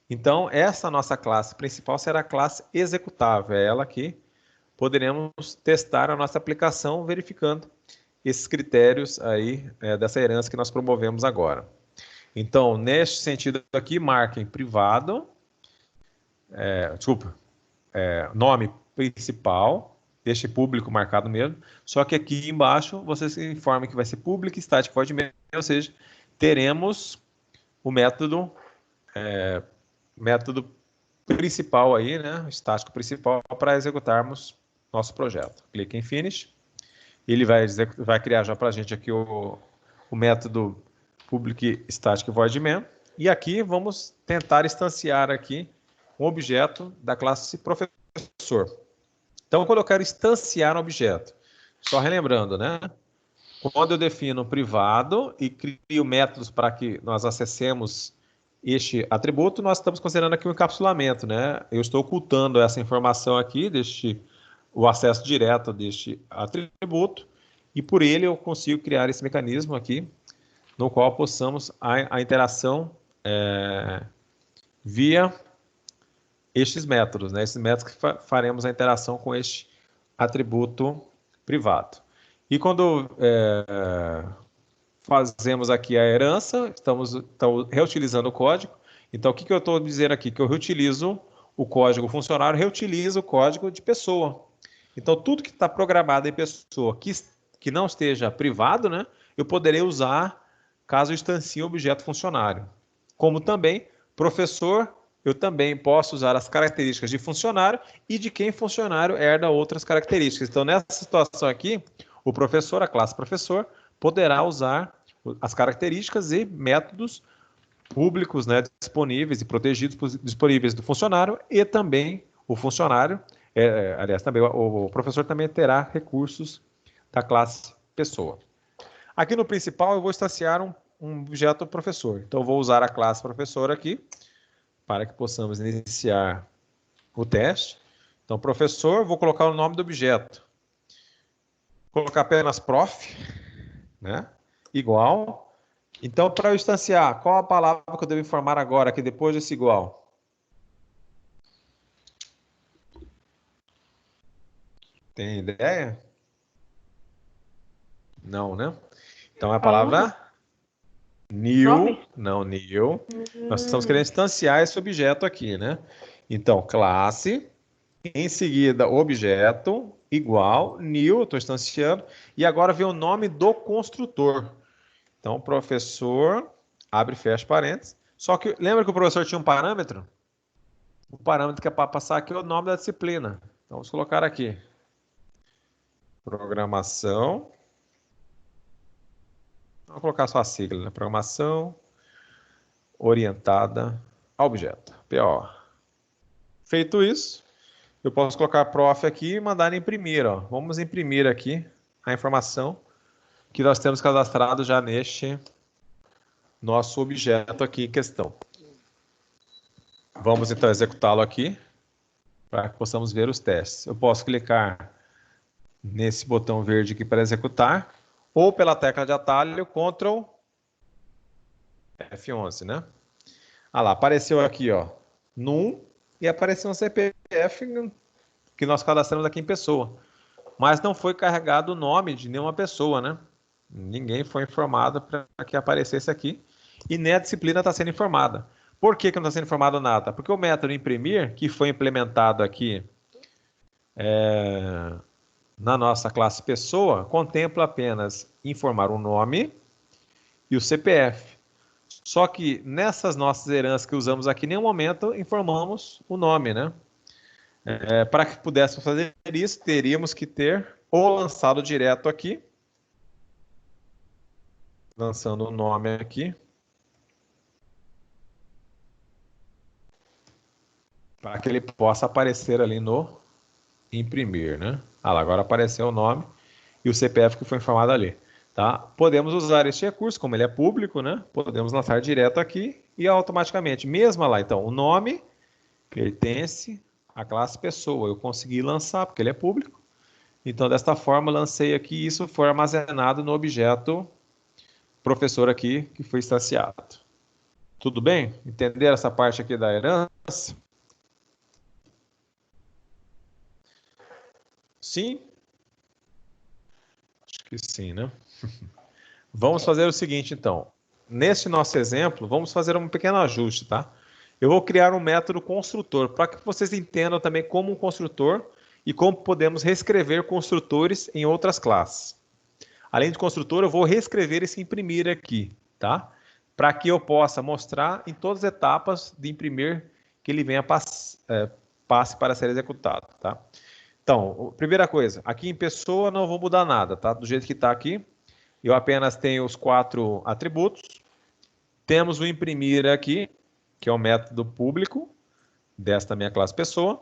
Então, essa nossa classe principal será a classe executável. É ela que poderemos testar a nossa aplicação verificando esses critérios aí dessa herança que nós promovemos agora. Então, neste sentido aqui, marquem privado, nome principal, deixe público marcado mesmo, só que aqui embaixo você se informa que vai ser public static void main, ou seja, teremos o método principal aí, né, o estático principal para executarmos nosso projeto. Clique em Finish, ele vai criar já para a gente aqui o método public static void main, e aqui vamos tentar instanciar aqui um objeto da classe professor. Então, quando eu quero instanciar um objeto, só relembrando, né? Quando eu defino privado e crio métodos para que nós acessemos este atributo, nós estamos considerando aqui um encapsulamento, né? Eu estou ocultando essa informação aqui, o acesso direto deste atributo, e por ele eu consigo criar esse mecanismo aqui, no qual possamos a interação via estes métodos, né? Esses métodos que faremos a interação com este atributo privado. E quando fazemos aqui a herança, estamos reutilizando o código. Então, o que eu estou dizendo aqui? Que eu reutilizo o código funcionário, reutilizo o código de pessoa. Então, tudo que está programado em pessoa que não esteja privado, né, eu poderei usar caso eu instancie o objeto funcionário. Como também professor eu também posso usar as características de funcionário e de quem funcionário herda outras características. Então, nessa situação aqui, o professor, a classe professor, poderá usar as características e métodos públicos, né, disponíveis e protegidos disponíveis do funcionário e também o funcionário, aliás, também o professor também terá recursos da classe pessoa. Aqui no principal eu vou instanciar um objeto professor. Então eu vou usar a classe professor aqui para que possamos iniciar o teste. Então professor, vou colocar o nome do objeto. Vou colocar apenas prof, né? Igual. Então, para eu instanciar, qual a palavra que eu devo informar agora, aqui depois desse igual? Tem ideia? Não, né? Então, a palavra new, não new. Nós estamos querendo instanciar esse objeto aqui, né? Então, classe, em seguida, objeto, igual, new, estou instanciando, e agora vem o nome do construtor. Então, professor, abre e fecha parênteses. Só que, lembra que o professor tinha um parâmetro? O parâmetro que é para passar aqui é o nome da disciplina. Então, vamos colocar aqui. Programação. Vamos colocar só a sigla, né? Programação orientada a objeto. PO. Feito isso, eu posso colocar prof aqui e mandar imprimir. Ó. Vamos imprimir aqui a informação que nós temos cadastrado já neste nosso objeto aqui em questão. Vamos então executá-lo aqui para que possamos ver os testes. Eu posso clicar nesse botão verde aqui para executar ou pela tecla de atalho Ctrl F11, né? Ah lá, apareceu aqui, ó, num e apareceu um CPF que nós cadastramos aqui em pessoa. Mas não foi carregado o nome de nenhuma pessoa, né? Ninguém foi informado para que aparecesse aqui. E nem a disciplina está sendo informada. Por que não está sendo informado nada? Porque o método imprimir, que foi implementado aqui na nossa classe pessoa, contempla apenas informar o nome e o CPF. Só que nessas nossas heranças que usamos aqui, em nenhum momento informamos o nome, né? Para que pudéssemos fazer isso, teríamos que ter ou lançado direto aqui, lançando o nome aqui, para que ele possa aparecer ali no imprimir, né? Ah lá, agora apareceu o nome e o CPF que foi informado ali, tá? Podemos usar este recurso, como ele é público, né? Podemos lançar direto aqui e automaticamente, mesmo lá, então, o nome pertence à classe pessoa. Eu consegui lançar porque ele é público. Então, desta forma, lancei aqui e isso foi armazenado no objeto professor aqui que foi instanciado. Tudo bem? Entenderam essa parte aqui da herança? Sim? Acho que sim, né? Vamos fazer o seguinte, então. Neste nosso exemplo, vamos fazer um pequeno ajuste, tá? Eu vou criar um método construtor, para que vocês entendam também como um construtor e como podemos reescrever construtores em outras classes. Além de construtor, eu vou reescrever esse imprimir aqui, tá? Para que eu possa mostrar em todas as etapas de imprimir que ele venha passe para ser executado, tá? Então, primeira coisa, aqui em pessoa não vou mudar nada, tá? Do jeito que está aqui, eu apenas tenho os 4 atributos. Temos o imprimir aqui, que é o método público desta minha classe pessoa,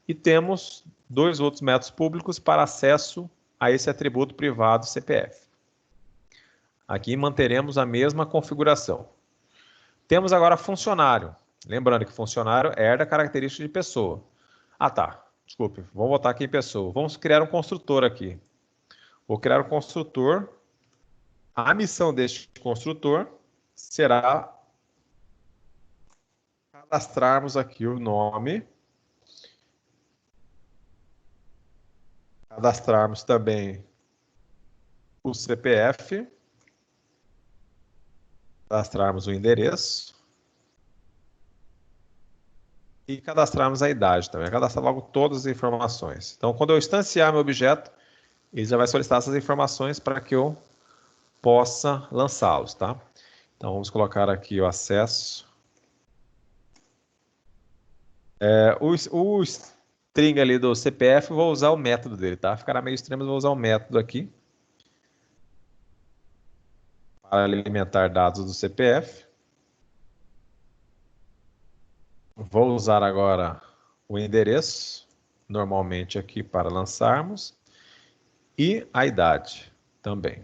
e temos 2 outros métodos públicos para acesso a esse atributo privado CPF. Aqui manteremos a mesma configuração. Temos agora funcionário. Lembrando que funcionário herda a característica de pessoa. Ah, tá. Desculpe, vamos voltar aqui em pessoa. Vamos criar um construtor aqui. Vou criar um construtor. A missão deste construtor será cadastrarmos aqui o nome. Cadastrarmos também o CPF. Cadastrarmos o endereço. E cadastrarmos a idade também. Cadastrar logo todas as informações. Então, quando eu instanciar meu objeto, ele já vai solicitar essas informações para que eu possa lançá-los, tá? Então, vamos colocar aqui o acesso O string ali do CPF, eu vou usar o método dele, tá? Ficará meio estranho, mas vou usar o método aqui para alimentar dados do CPF. Vou usar agora o endereço, normalmente aqui para lançarmos, e a idade também.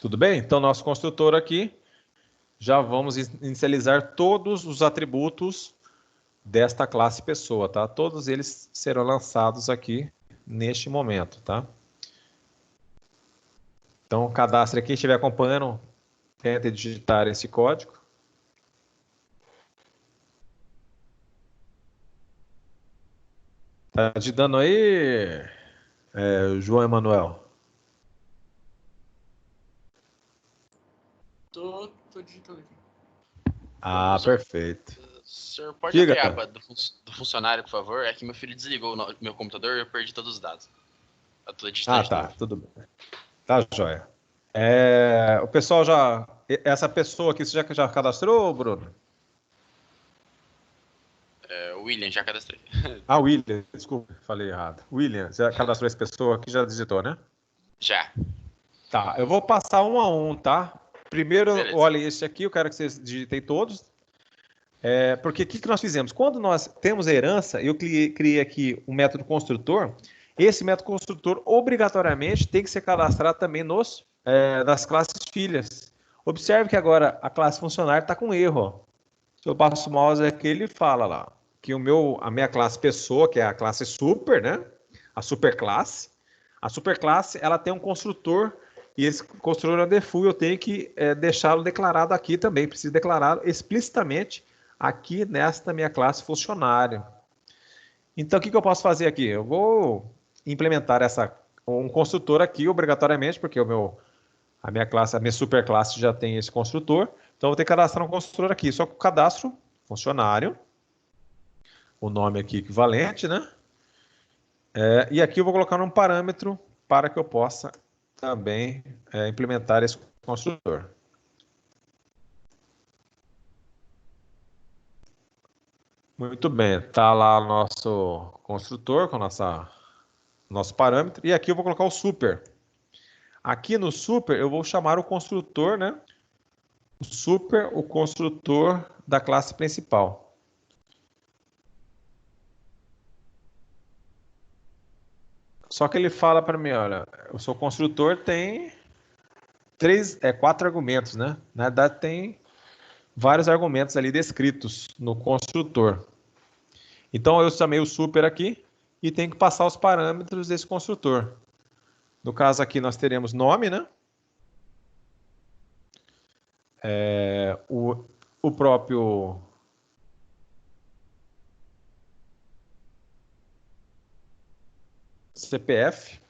Tudo bem? Então, nosso construtor aqui, já vamos inicializar todos os atributos desta classe pessoa, tá? Todos eles serão lançados aqui neste momento, tá? Então, cadastre aqui, quem estiver acompanhando, tente digitar esse código. Tá digitando aí, João Emanuel? Tô digitando aqui. Ah, perfeito. O senhor pode Diga. abrir a aba do funcionário, por favor? É que meu filho desligou o meu computador e eu perdi todos os dados. Eu tô digitando de Tá, novo. tudo bem. Tá, joia. O pessoal já... Essa pessoa aqui, você já cadastrou, Bruno? O William, já cadastrei. Ah, William, desculpa, falei errado. William, você já cadastrou essa pessoa aqui, já digitou, né? Já. Tá, eu vou passar um a um, tá? Primeiro, Beleza. olha esse aqui, eu quero que vocês digitem todos. Porque o que nós fizemos? Quando nós temos a herança, eu criei aqui um método construtor. Esse método construtor, obrigatoriamente, tem que ser cadastrado também nas classes filhas. Observe que agora a classe funcionário está com erro. Ó. Se eu passo o mouse aqui, ele fala lá que a minha classe pessoa, que é a classe super, né? A superclasse. A superclasse, ela tem um construtor e esse construtor é default, eu tenho que deixá-lo declarado aqui também. Preciso declarar explicitamente aqui nesta minha classe funcionário. Então, o que eu posso fazer aqui? Eu vou implementar um construtor aqui, obrigatoriamente, porque a minha superclasse já tem esse construtor. Então, eu vou ter que cadastrar um construtor aqui. Só que o cadastro funcionário, o nome aqui equivalente, né? E aqui eu vou colocar um parâmetro para que eu possa também implementar esse construtor. Muito bem, está lá o nosso construtor com nosso parâmetro. E aqui eu vou colocar o super. Aqui no super eu vou chamar o construtor, né? O super, o construtor da classe principal. Só que ele fala para mim, olha, o seu construtor tem 4 argumentos, né? Na verdade tem vários argumentos ali descritos no construtor. Então eu chamei o super aqui e tenho que passar os parâmetros desse construtor. No caso aqui nós teremos nome, né? O próprio CPF.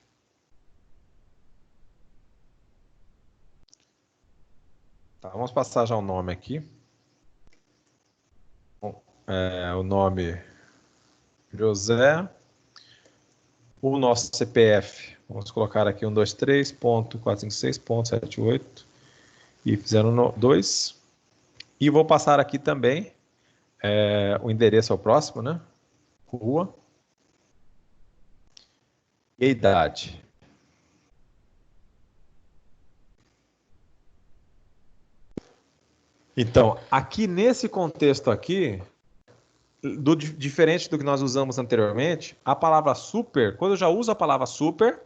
Tá, vamos passar já o nome aqui. O nome José. O nosso CPF. Vamos colocar aqui 123.456.78 e fizeram 2. E vou passar aqui também o endereço ao próximo, né? Rua. E a idade. Então, aqui nesse contexto aqui, diferente do que nós usamos anteriormente, a palavra super, quando eu já uso a palavra super,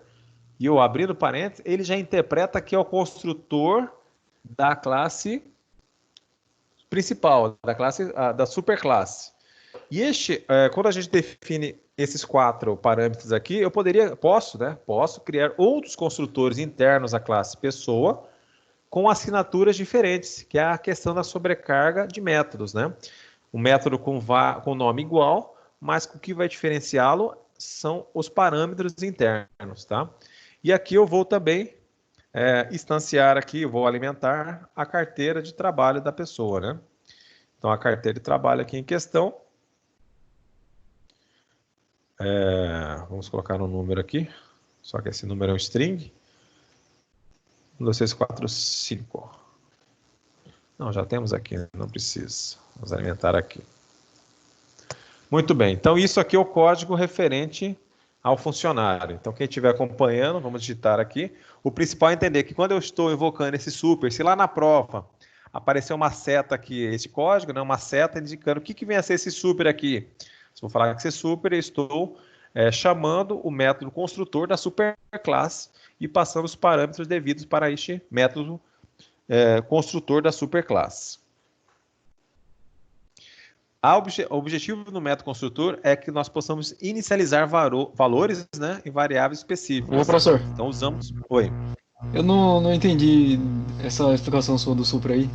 e eu abrindo parênteses, ele já interpreta que é o construtor da classe principal, da superclasse. E quando a gente define esses 4 parâmetros aqui, eu posso criar outros construtores internos à classe pessoa com assinaturas diferentes, que é a questão da sobrecarga de métodos, né? Um método com nome igual, mas o que vai diferenciá-lo são os parâmetros internos, tá? E aqui eu vou também instanciar aqui, vou alimentar a carteira de trabalho da pessoa, né? Então, a carteira de trabalho aqui em questão, vamos colocar um número aqui, só que esse número é um string, 1, 2, 3, 4, 5. Não, já temos aqui, não precisa. Vamos alimentar aqui. Muito bem, então isso aqui é o código referente ao funcionário. Então quem estiver acompanhando, vamos digitar aqui. O principal é entender que quando eu estou invocando esse super, se lá na prova aparecer uma seta aqui, esse código, né, uma seta indicando o que vem a ser esse super aqui. Se eu falar que esse super, eu estou chamando o método construtor da superclasse e passando os parâmetros devidos para este método construtor da superclasse. O objetivo do método construtor é que nós possamos inicializar valores, né, em variáveis específicas. Ô, professor. Então usamos... Oi. Eu não entendi essa explicação sua do super aí.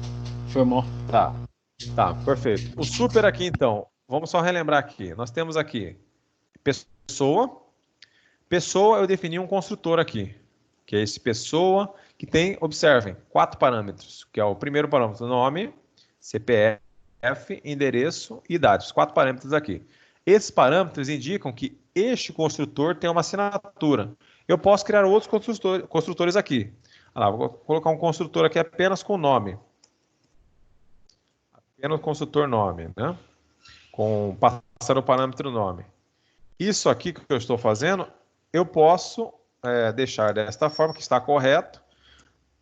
Foi mal. Tá, perfeito. O super aqui, então, vamos só relembrar aqui. Nós temos aqui pessoa. Pessoa, eu defini um construtor aqui, que é esse pessoa, que tem, observem, 4 parâmetros, que é o primeiro parâmetro, nome, CPF, endereço e idade. Os 4 parâmetros aqui. Esses parâmetros indicam que este construtor tem uma assinatura. Eu posso criar outros construtores aqui. Vou colocar um construtor aqui apenas com nome. Apenas construtor nome, né? Passando o parâmetro nome. Isso aqui que eu estou fazendo, eu posso deixar desta forma, que está correto.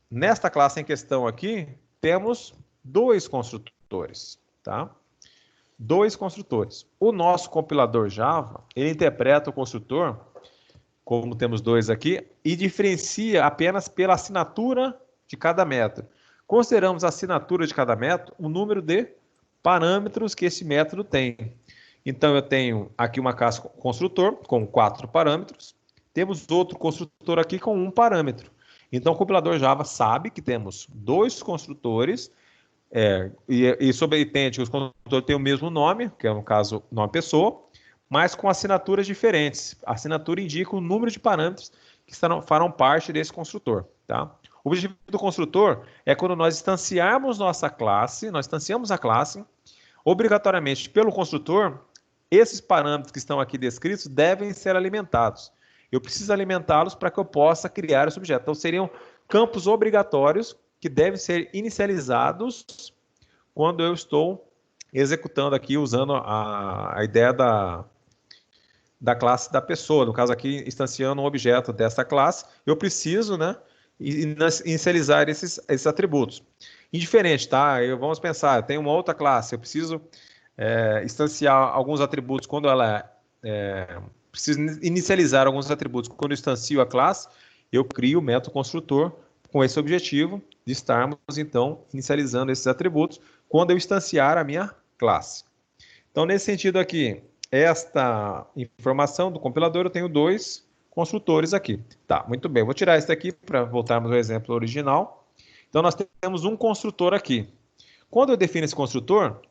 Nesta classe em questão aqui, temos 2 construtores, tá? 2 construtores. O nosso compilador Java, ele interpreta o construtor, como temos 2 aqui, e diferencia apenas pela assinatura de cada método. Consideramos a assinatura de cada método o número de parâmetros que esse método tem. Então, eu tenho aqui uma classe construtor com 4 parâmetros. Temos outro construtor aqui com 1 parâmetro. Então, o compilador Java sabe que temos 2 construtores e sobreentende que os construtores têm o mesmo nome, que é no caso nome pessoa, mas com assinaturas diferentes. A assinatura indica o número de parâmetros que farão parte desse construtor, tá? O objetivo do construtor é quando nós instanciarmos nossa classe, nós instanciamos a classe, obrigatoriamente pelo construtor, esses parâmetros que estão aqui descritos devem ser alimentados. Eu preciso alimentá-los para que eu possa criar esse objeto. Então, seriam campos obrigatórios que devem ser inicializados quando eu estou executando aqui, usando a ideia da classe da pessoa. No caso aqui, instanciando um objeto dessa classe, eu preciso, né, inicializar esses atributos. Indiferente, tá? Vamos pensar, eu tenho uma outra classe, eu preciso instanciar alguns atributos quando ela preciso inicializar alguns atributos. Quando eu instancio a classe, eu crio o método construtor com esse objetivo de estarmos, então, inicializando esses atributos quando eu instanciar a minha classe. Então, nesse sentido aqui, esta informação do compilador, eu tenho 2 construtores aqui. Tá, muito bem. Vou tirar esse daqui para voltarmos ao exemplo original. Então, nós temos um construtor aqui. Quando eu defino esse construtor,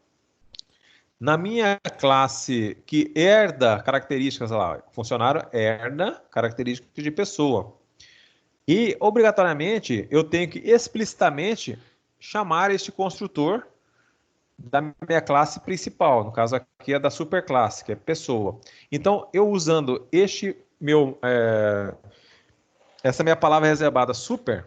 na minha classe que herda características, lá, funcionário herda características de pessoa. E, obrigatoriamente, eu tenho que explicitamente chamar este construtor da minha classe principal. No caso aqui é da superclasse, que é pessoa. Então, eu usando essa minha palavra reservada super,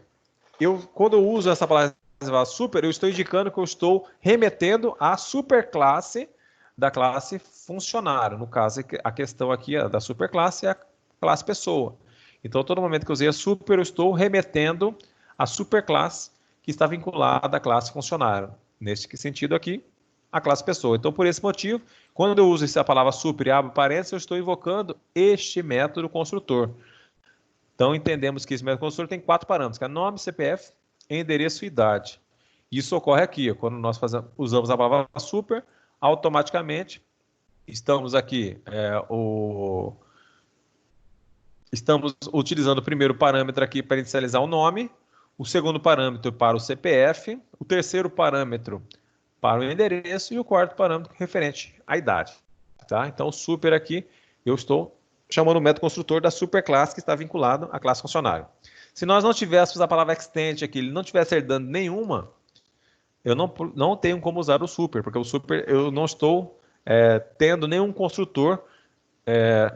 quando eu uso essa palavra reservada super, eu estou indicando que eu estou remetendo à superclasse da classe funcionário. No caso, a questão aqui da superclasse é a classe pessoa. Então, todo momento que eu usei a super, eu estou remetendo à superclasse que está vinculada à classe funcionário. Nesse sentido aqui, a classe pessoa. Então, por esse motivo, quando eu uso a palavra super e abro parênteses, eu estou invocando este método construtor. Então, entendemos que esse método construtor tem 4 parâmetros, que é nome, CPF, endereço e idade. Isso ocorre aqui, quando nós usamos a palavra super, automaticamente estamos aqui, estamos utilizando o primeiro parâmetro aqui para inicializar o nome, o segundo parâmetro para o CPF, o terceiro parâmetro para o endereço e o quarto parâmetro referente à idade. Tá? Então, o super aqui, eu estou chamando o método construtor da superclasse que está vinculado à classe funcionário. Se nós não tivéssemos a palavra extend aqui, ele não estivesse herdando nenhuma, eu não tenho como usar o super, porque o super eu não estou tendo nenhum construtor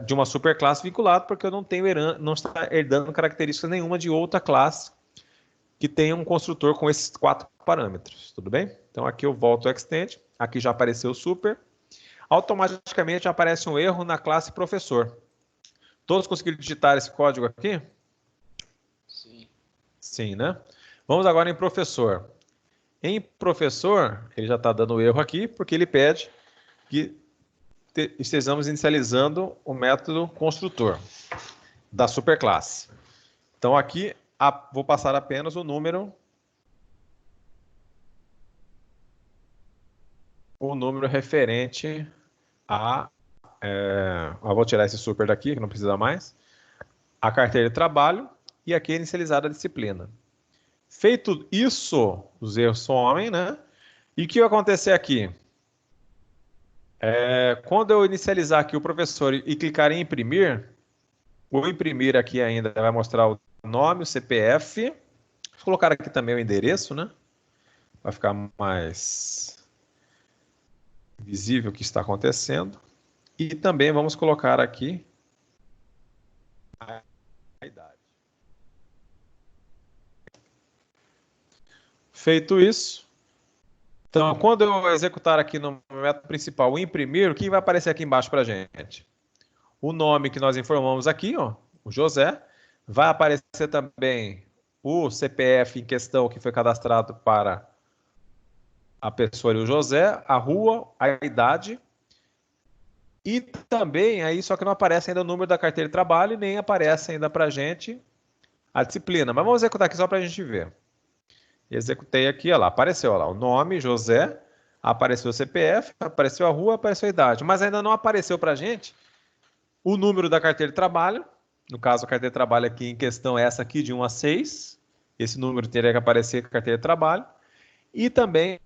de uma superclasse vinculado, porque eu não está herdando características nenhuma de outra classe que tenha um construtor com esses 4 parâmetros. Tudo bem? Então aqui eu volto ao Extend, aqui já apareceu o super. Automaticamente aparece um erro na classe professor. Todos conseguiram digitar esse código aqui? Sim. Sim, né? Vamos agora em professor. Em professor, ele já está dando erro aqui, porque ele pede que estejamos inicializando o método construtor da superclasse. Então aqui vou passar apenas o número referente a... eu vou tirar esse super daqui, que não precisa mais. A carteira de trabalho e aqui inicializada a disciplina. Feito isso, os erros somem, né? E o que vai acontecer aqui? Quando eu inicializar aqui o professor e clicar em imprimir, o imprimir aqui ainda vai mostrar o nome, o CPF. Vou colocar aqui também o endereço, né? Vai ficar mais visível o que está acontecendo. E também vamos colocar aqui a idade. Feito isso, então quando eu executar aqui no método principal o imprimir, o que vai aparecer aqui embaixo para a gente? O nome que nós informamos aqui, ó, o José. Vai aparecer também o CPF em questão que foi cadastrado para a pessoa e o José, a rua, a idade. E também, aí só que não aparece ainda o número da carteira de trabalho, nem aparece ainda para a gente a disciplina. Mas vamos executar aqui só para a gente ver. Executei aqui, olha lá, apareceu olha lá, o nome, José, apareceu o CPF, apareceu a rua, apareceu a idade. Mas ainda não apareceu para a gente o número da carteira de trabalho. No caso, a carteira de trabalho aqui em questão é essa aqui, de 1 a 6. Esse número teria que aparecer com a carteira de trabalho. E também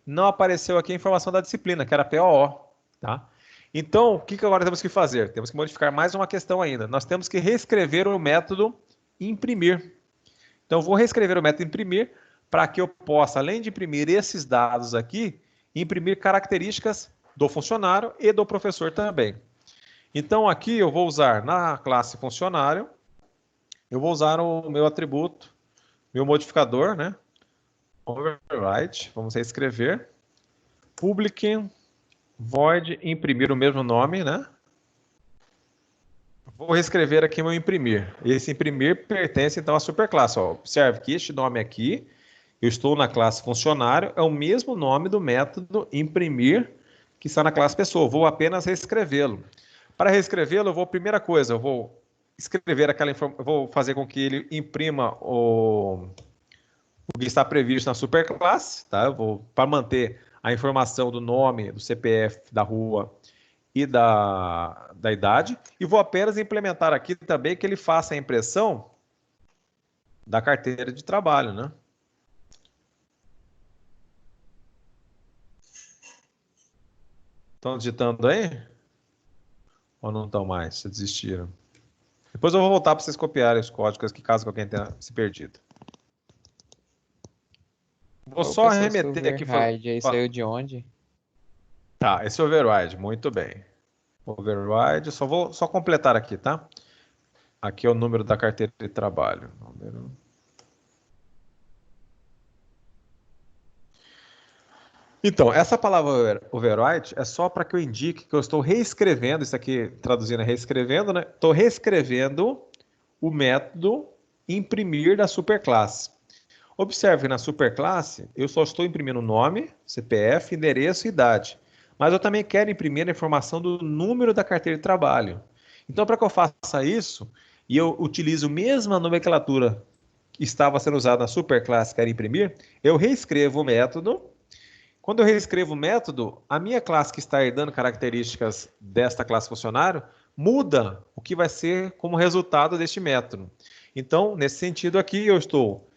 não apareceu aqui a informação da disciplina, que era POO. Tá? Então, o que agora temos que fazer? Temos que modificar mais uma questão ainda. Nós temos que reescrever o método imprimir. Então, eu vou reescrever o método imprimir para que eu possa, além de imprimir esses dados aqui, imprimir características do funcionário e do professor também. Então, aqui eu vou usar na classe funcionário, eu vou usar o meu atributo, meu modificador, né? Override, vamos reescrever. Public void imprimir o mesmo nome, né? Vou reescrever aqui meu imprimir. Esse imprimir pertence então à superclasse. Ó. Observe que este nome aqui, eu estou na classe funcionário, é o mesmo nome do método imprimir que está na classe pessoa. Vou apenas reescrevê-lo. Para reescrevê-lo, eu vou, primeira coisa, eu vou escrever aquela informação, vou fazer com que ele imprima o que está previsto na superclasse, tá? Eu vou, para manter a informação do nome, do CPF, da rua e da idade, e vou apenas implementar aqui também que ele faça a impressão da carteira de trabalho, né? Estão digitando aí? Ou não estão mais? Se desistiram? Depois eu vou voltar para vocês copiarem os códigos, que caso alguém tenha se perdido. Vou só remeter aqui. Aí saiu de onde? Tá, esse override, muito bem. Override, vou completar aqui, tá? Aqui é o número da carteira de trabalho. Então, essa palavra override é só para que eu indique que eu estou reescrevendo, isso aqui traduzindo é reescrevendo, né? Estou reescrevendo o método imprimir da superclasse. Observe que na superclasse eu só estou imprimindo nome, CPF, endereço e idade. Mas eu também quero imprimir a informação do número da carteira de trabalho. Então, para que eu faça isso, e eu utilizo a mesma nomenclatura que estava sendo usada na superclasse, quero imprimir, eu reescrevo o método. Quando eu reescrevo o método, a minha classe que está herdando características desta classe funcionário muda o que vai ser como resultado deste método. Então, nesse sentido aqui, eu estou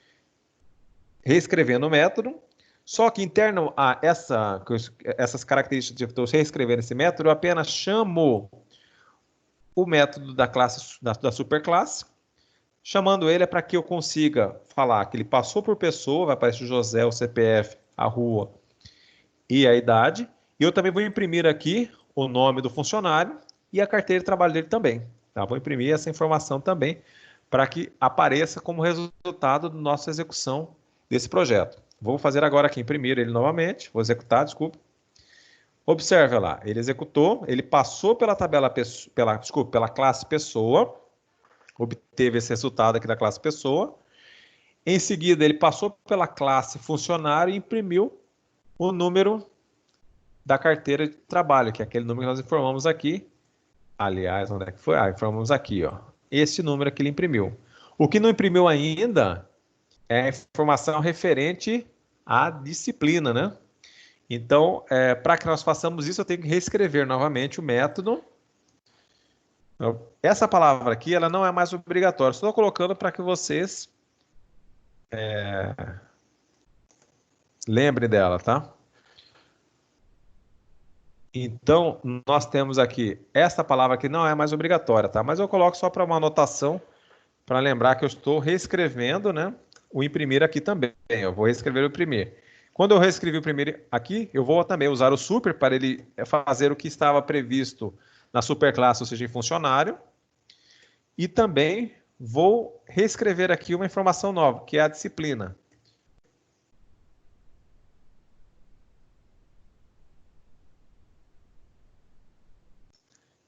reescrevendo o método, só que interno a essas características que eu estou reescrevendo esse método, eu apenas chamo o método da classe da superclasse, chamando ele para que eu consiga falar que ele passou por pessoa, vai aparecer o José, o CPF, a rua e a idade. E eu também vou imprimir aqui o nome do funcionário e a carteira de trabalho dele também. Tá? Vou imprimir essa informação também para que apareça como resultado da nossa execução desse projeto. Vou fazer agora aqui, imprimir ele novamente. Vou executar, desculpa. Observe lá, ele executou, ele passou pela tabela, pela classe pessoa, obteve esse resultado aqui da classe pessoa. Em seguida, ele passou pela classe funcionário e imprimiu o número da carteira de trabalho, que é aquele número que nós informamos aqui. Aliás, onde é que foi? Informamos aqui, ó. Esse número aqui ele imprimiu. O que não imprimiu ainda é a informação referente à disciplina, né? Então, para que nós façamos isso, eu tenho que reescrever novamente o método. Essa palavra aqui, ela não é mais obrigatória. Estou colocando para que vocês lembrem dela, tá? Então, nós temos aqui, essa palavra aqui não é mais obrigatória, tá? Mas eu coloco só para uma anotação, para lembrar que eu estou reescrevendo, né? O imprimir aqui também. Eu vou reescrever o imprimir. Quando eu reescrevi o primeiro aqui, eu vou também usar o super para ele fazer o que estava previsto na superclasse, ou seja, em funcionário. E também vou reescrever aqui uma informação nova, que é a disciplina.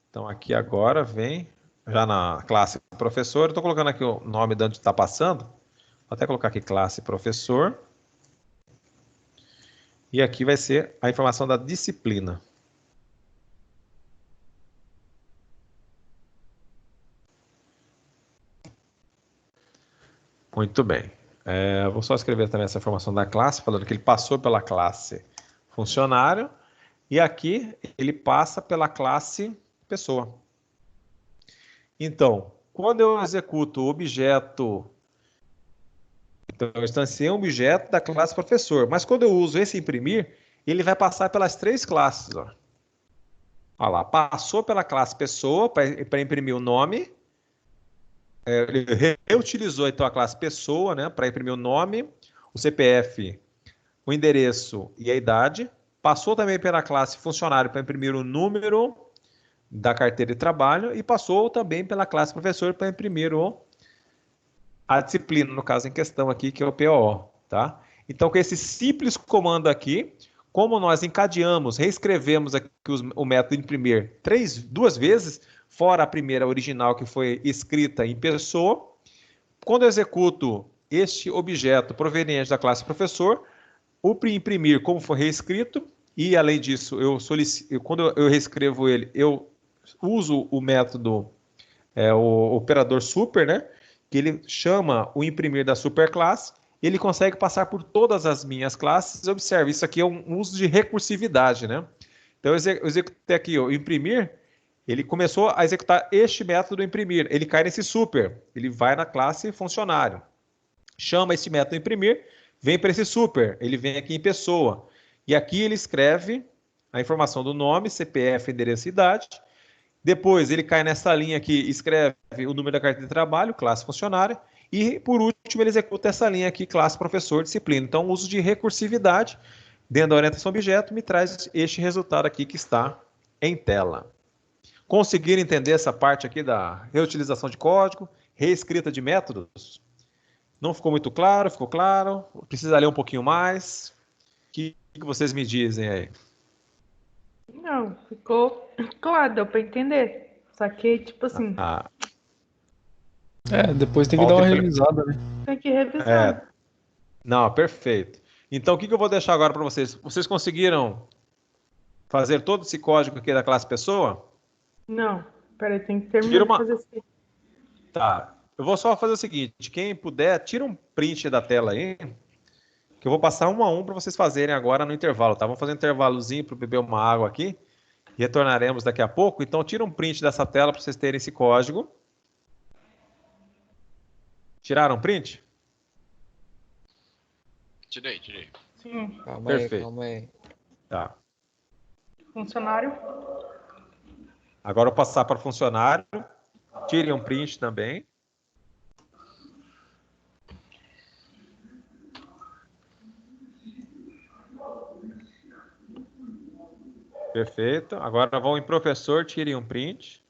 Então, aqui agora vem, já na classe professor, eu estou colocando aqui o nome de onde está passando. Vou até colocar aqui classe professor. E aqui vai ser a informação da disciplina. Muito bem. Vou só escrever também essa informação da classe, falando que ele passou pela classe funcionário. E aqui ele passa pela classe pessoa. Então, quando eu executo o objeto... Então, eu instanciei um objeto da classe professor. Mas quando eu uso esse imprimir, ele vai passar pelas três classes. Ó. Olha lá, passou pela classe pessoa para imprimir o nome. Ele reutilizou então a classe pessoa, né, para imprimir o nome, o CPF, o endereço e a idade. Passou também pela classe funcionário para imprimir o número da carteira de trabalho e passou também pela classe professor para imprimir a disciplina, no caso em questão aqui, que é o POO, tá? Então, com esse simples comando aqui, como nós encadeamos, reescrevemos aqui o método imprimir duas vezes, fora a primeira original que foi escrita em pessoa, quando eu executo este objeto proveniente da classe professor, o imprimir como foi reescrito, e além disso, quando eu reescrevo ele, eu uso o método, o operador super, né? Que ele chama o imprimir da superclasse, ele consegue passar por todas as minhas classes. Observe, isso aqui é um uso de recursividade, né? Então, eu executei aqui, o imprimir, ele começou a executar este método imprimir, ele cai nesse super, ele vai na classe funcionário, chama esse método imprimir, vem para esse super, ele vem aqui em pessoa, e aqui ele escreve a informação do nome, CPF, endereço e idade. Depois ele cai nessa linha aqui, escreve o número da carteira de trabalho, classe funcionária, e por último ele executa essa linha aqui, classe professor, disciplina. Então, o uso de recursividade dentro da orientação objeto me traz este resultado aqui que está em tela. Conseguiram entender essa parte aqui da reutilização de código, reescrita de métodos? Não ficou muito claro? Ficou claro? Precisa ler um pouquinho mais? O que vocês me dizem aí? Não, ficou claro, deu pra entender. Só que, tipo assim, Depois tem que dar uma revisada, né? tem que revisar. Não, perfeito. Então, o que eu vou deixar agora para vocês? Vocês conseguiram fazer todo esse código aqui da classe pessoa? Não, peraí, tem que terminar de fazer isso aqui. Tá. Eu vou só fazer o seguinte, quem puder, tira um print da tela aí, que eu vou passar um a um para vocês fazerem agora no intervalo, tá? Vamos fazer um intervalozinho para beber uma água aqui, e retornaremos daqui a pouco. Então, tira um print dessa tela para vocês terem esse código. Tiraram um print? Tirei. Sim, Perfeito. Calma aí. Tá. funcionário. Agora eu vou passar para funcionário. Tirem um print também. Perfeito. Agora vão em professor, tirem um print.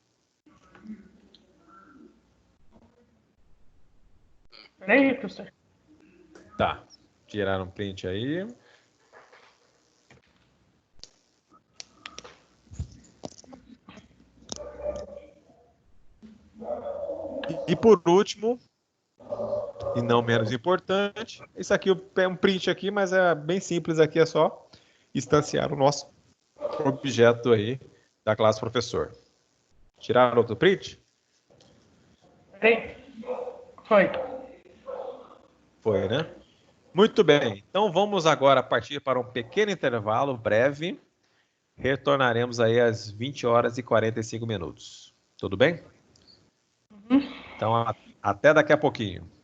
Peraí, professor. Tá. Tiraram um print aí. E por último, e não menos importante, isso aqui é um print aqui, mas é bem simples aqui, é só instanciar o nosso objeto aí da classe professor. Tiraram outro print? Foi. Foi, né? Muito bem. Então vamos agora partir para um pequeno intervalo breve. Retornaremos aí às 20 horas e 45 minutos. Tudo bem? Então, até daqui a pouquinho.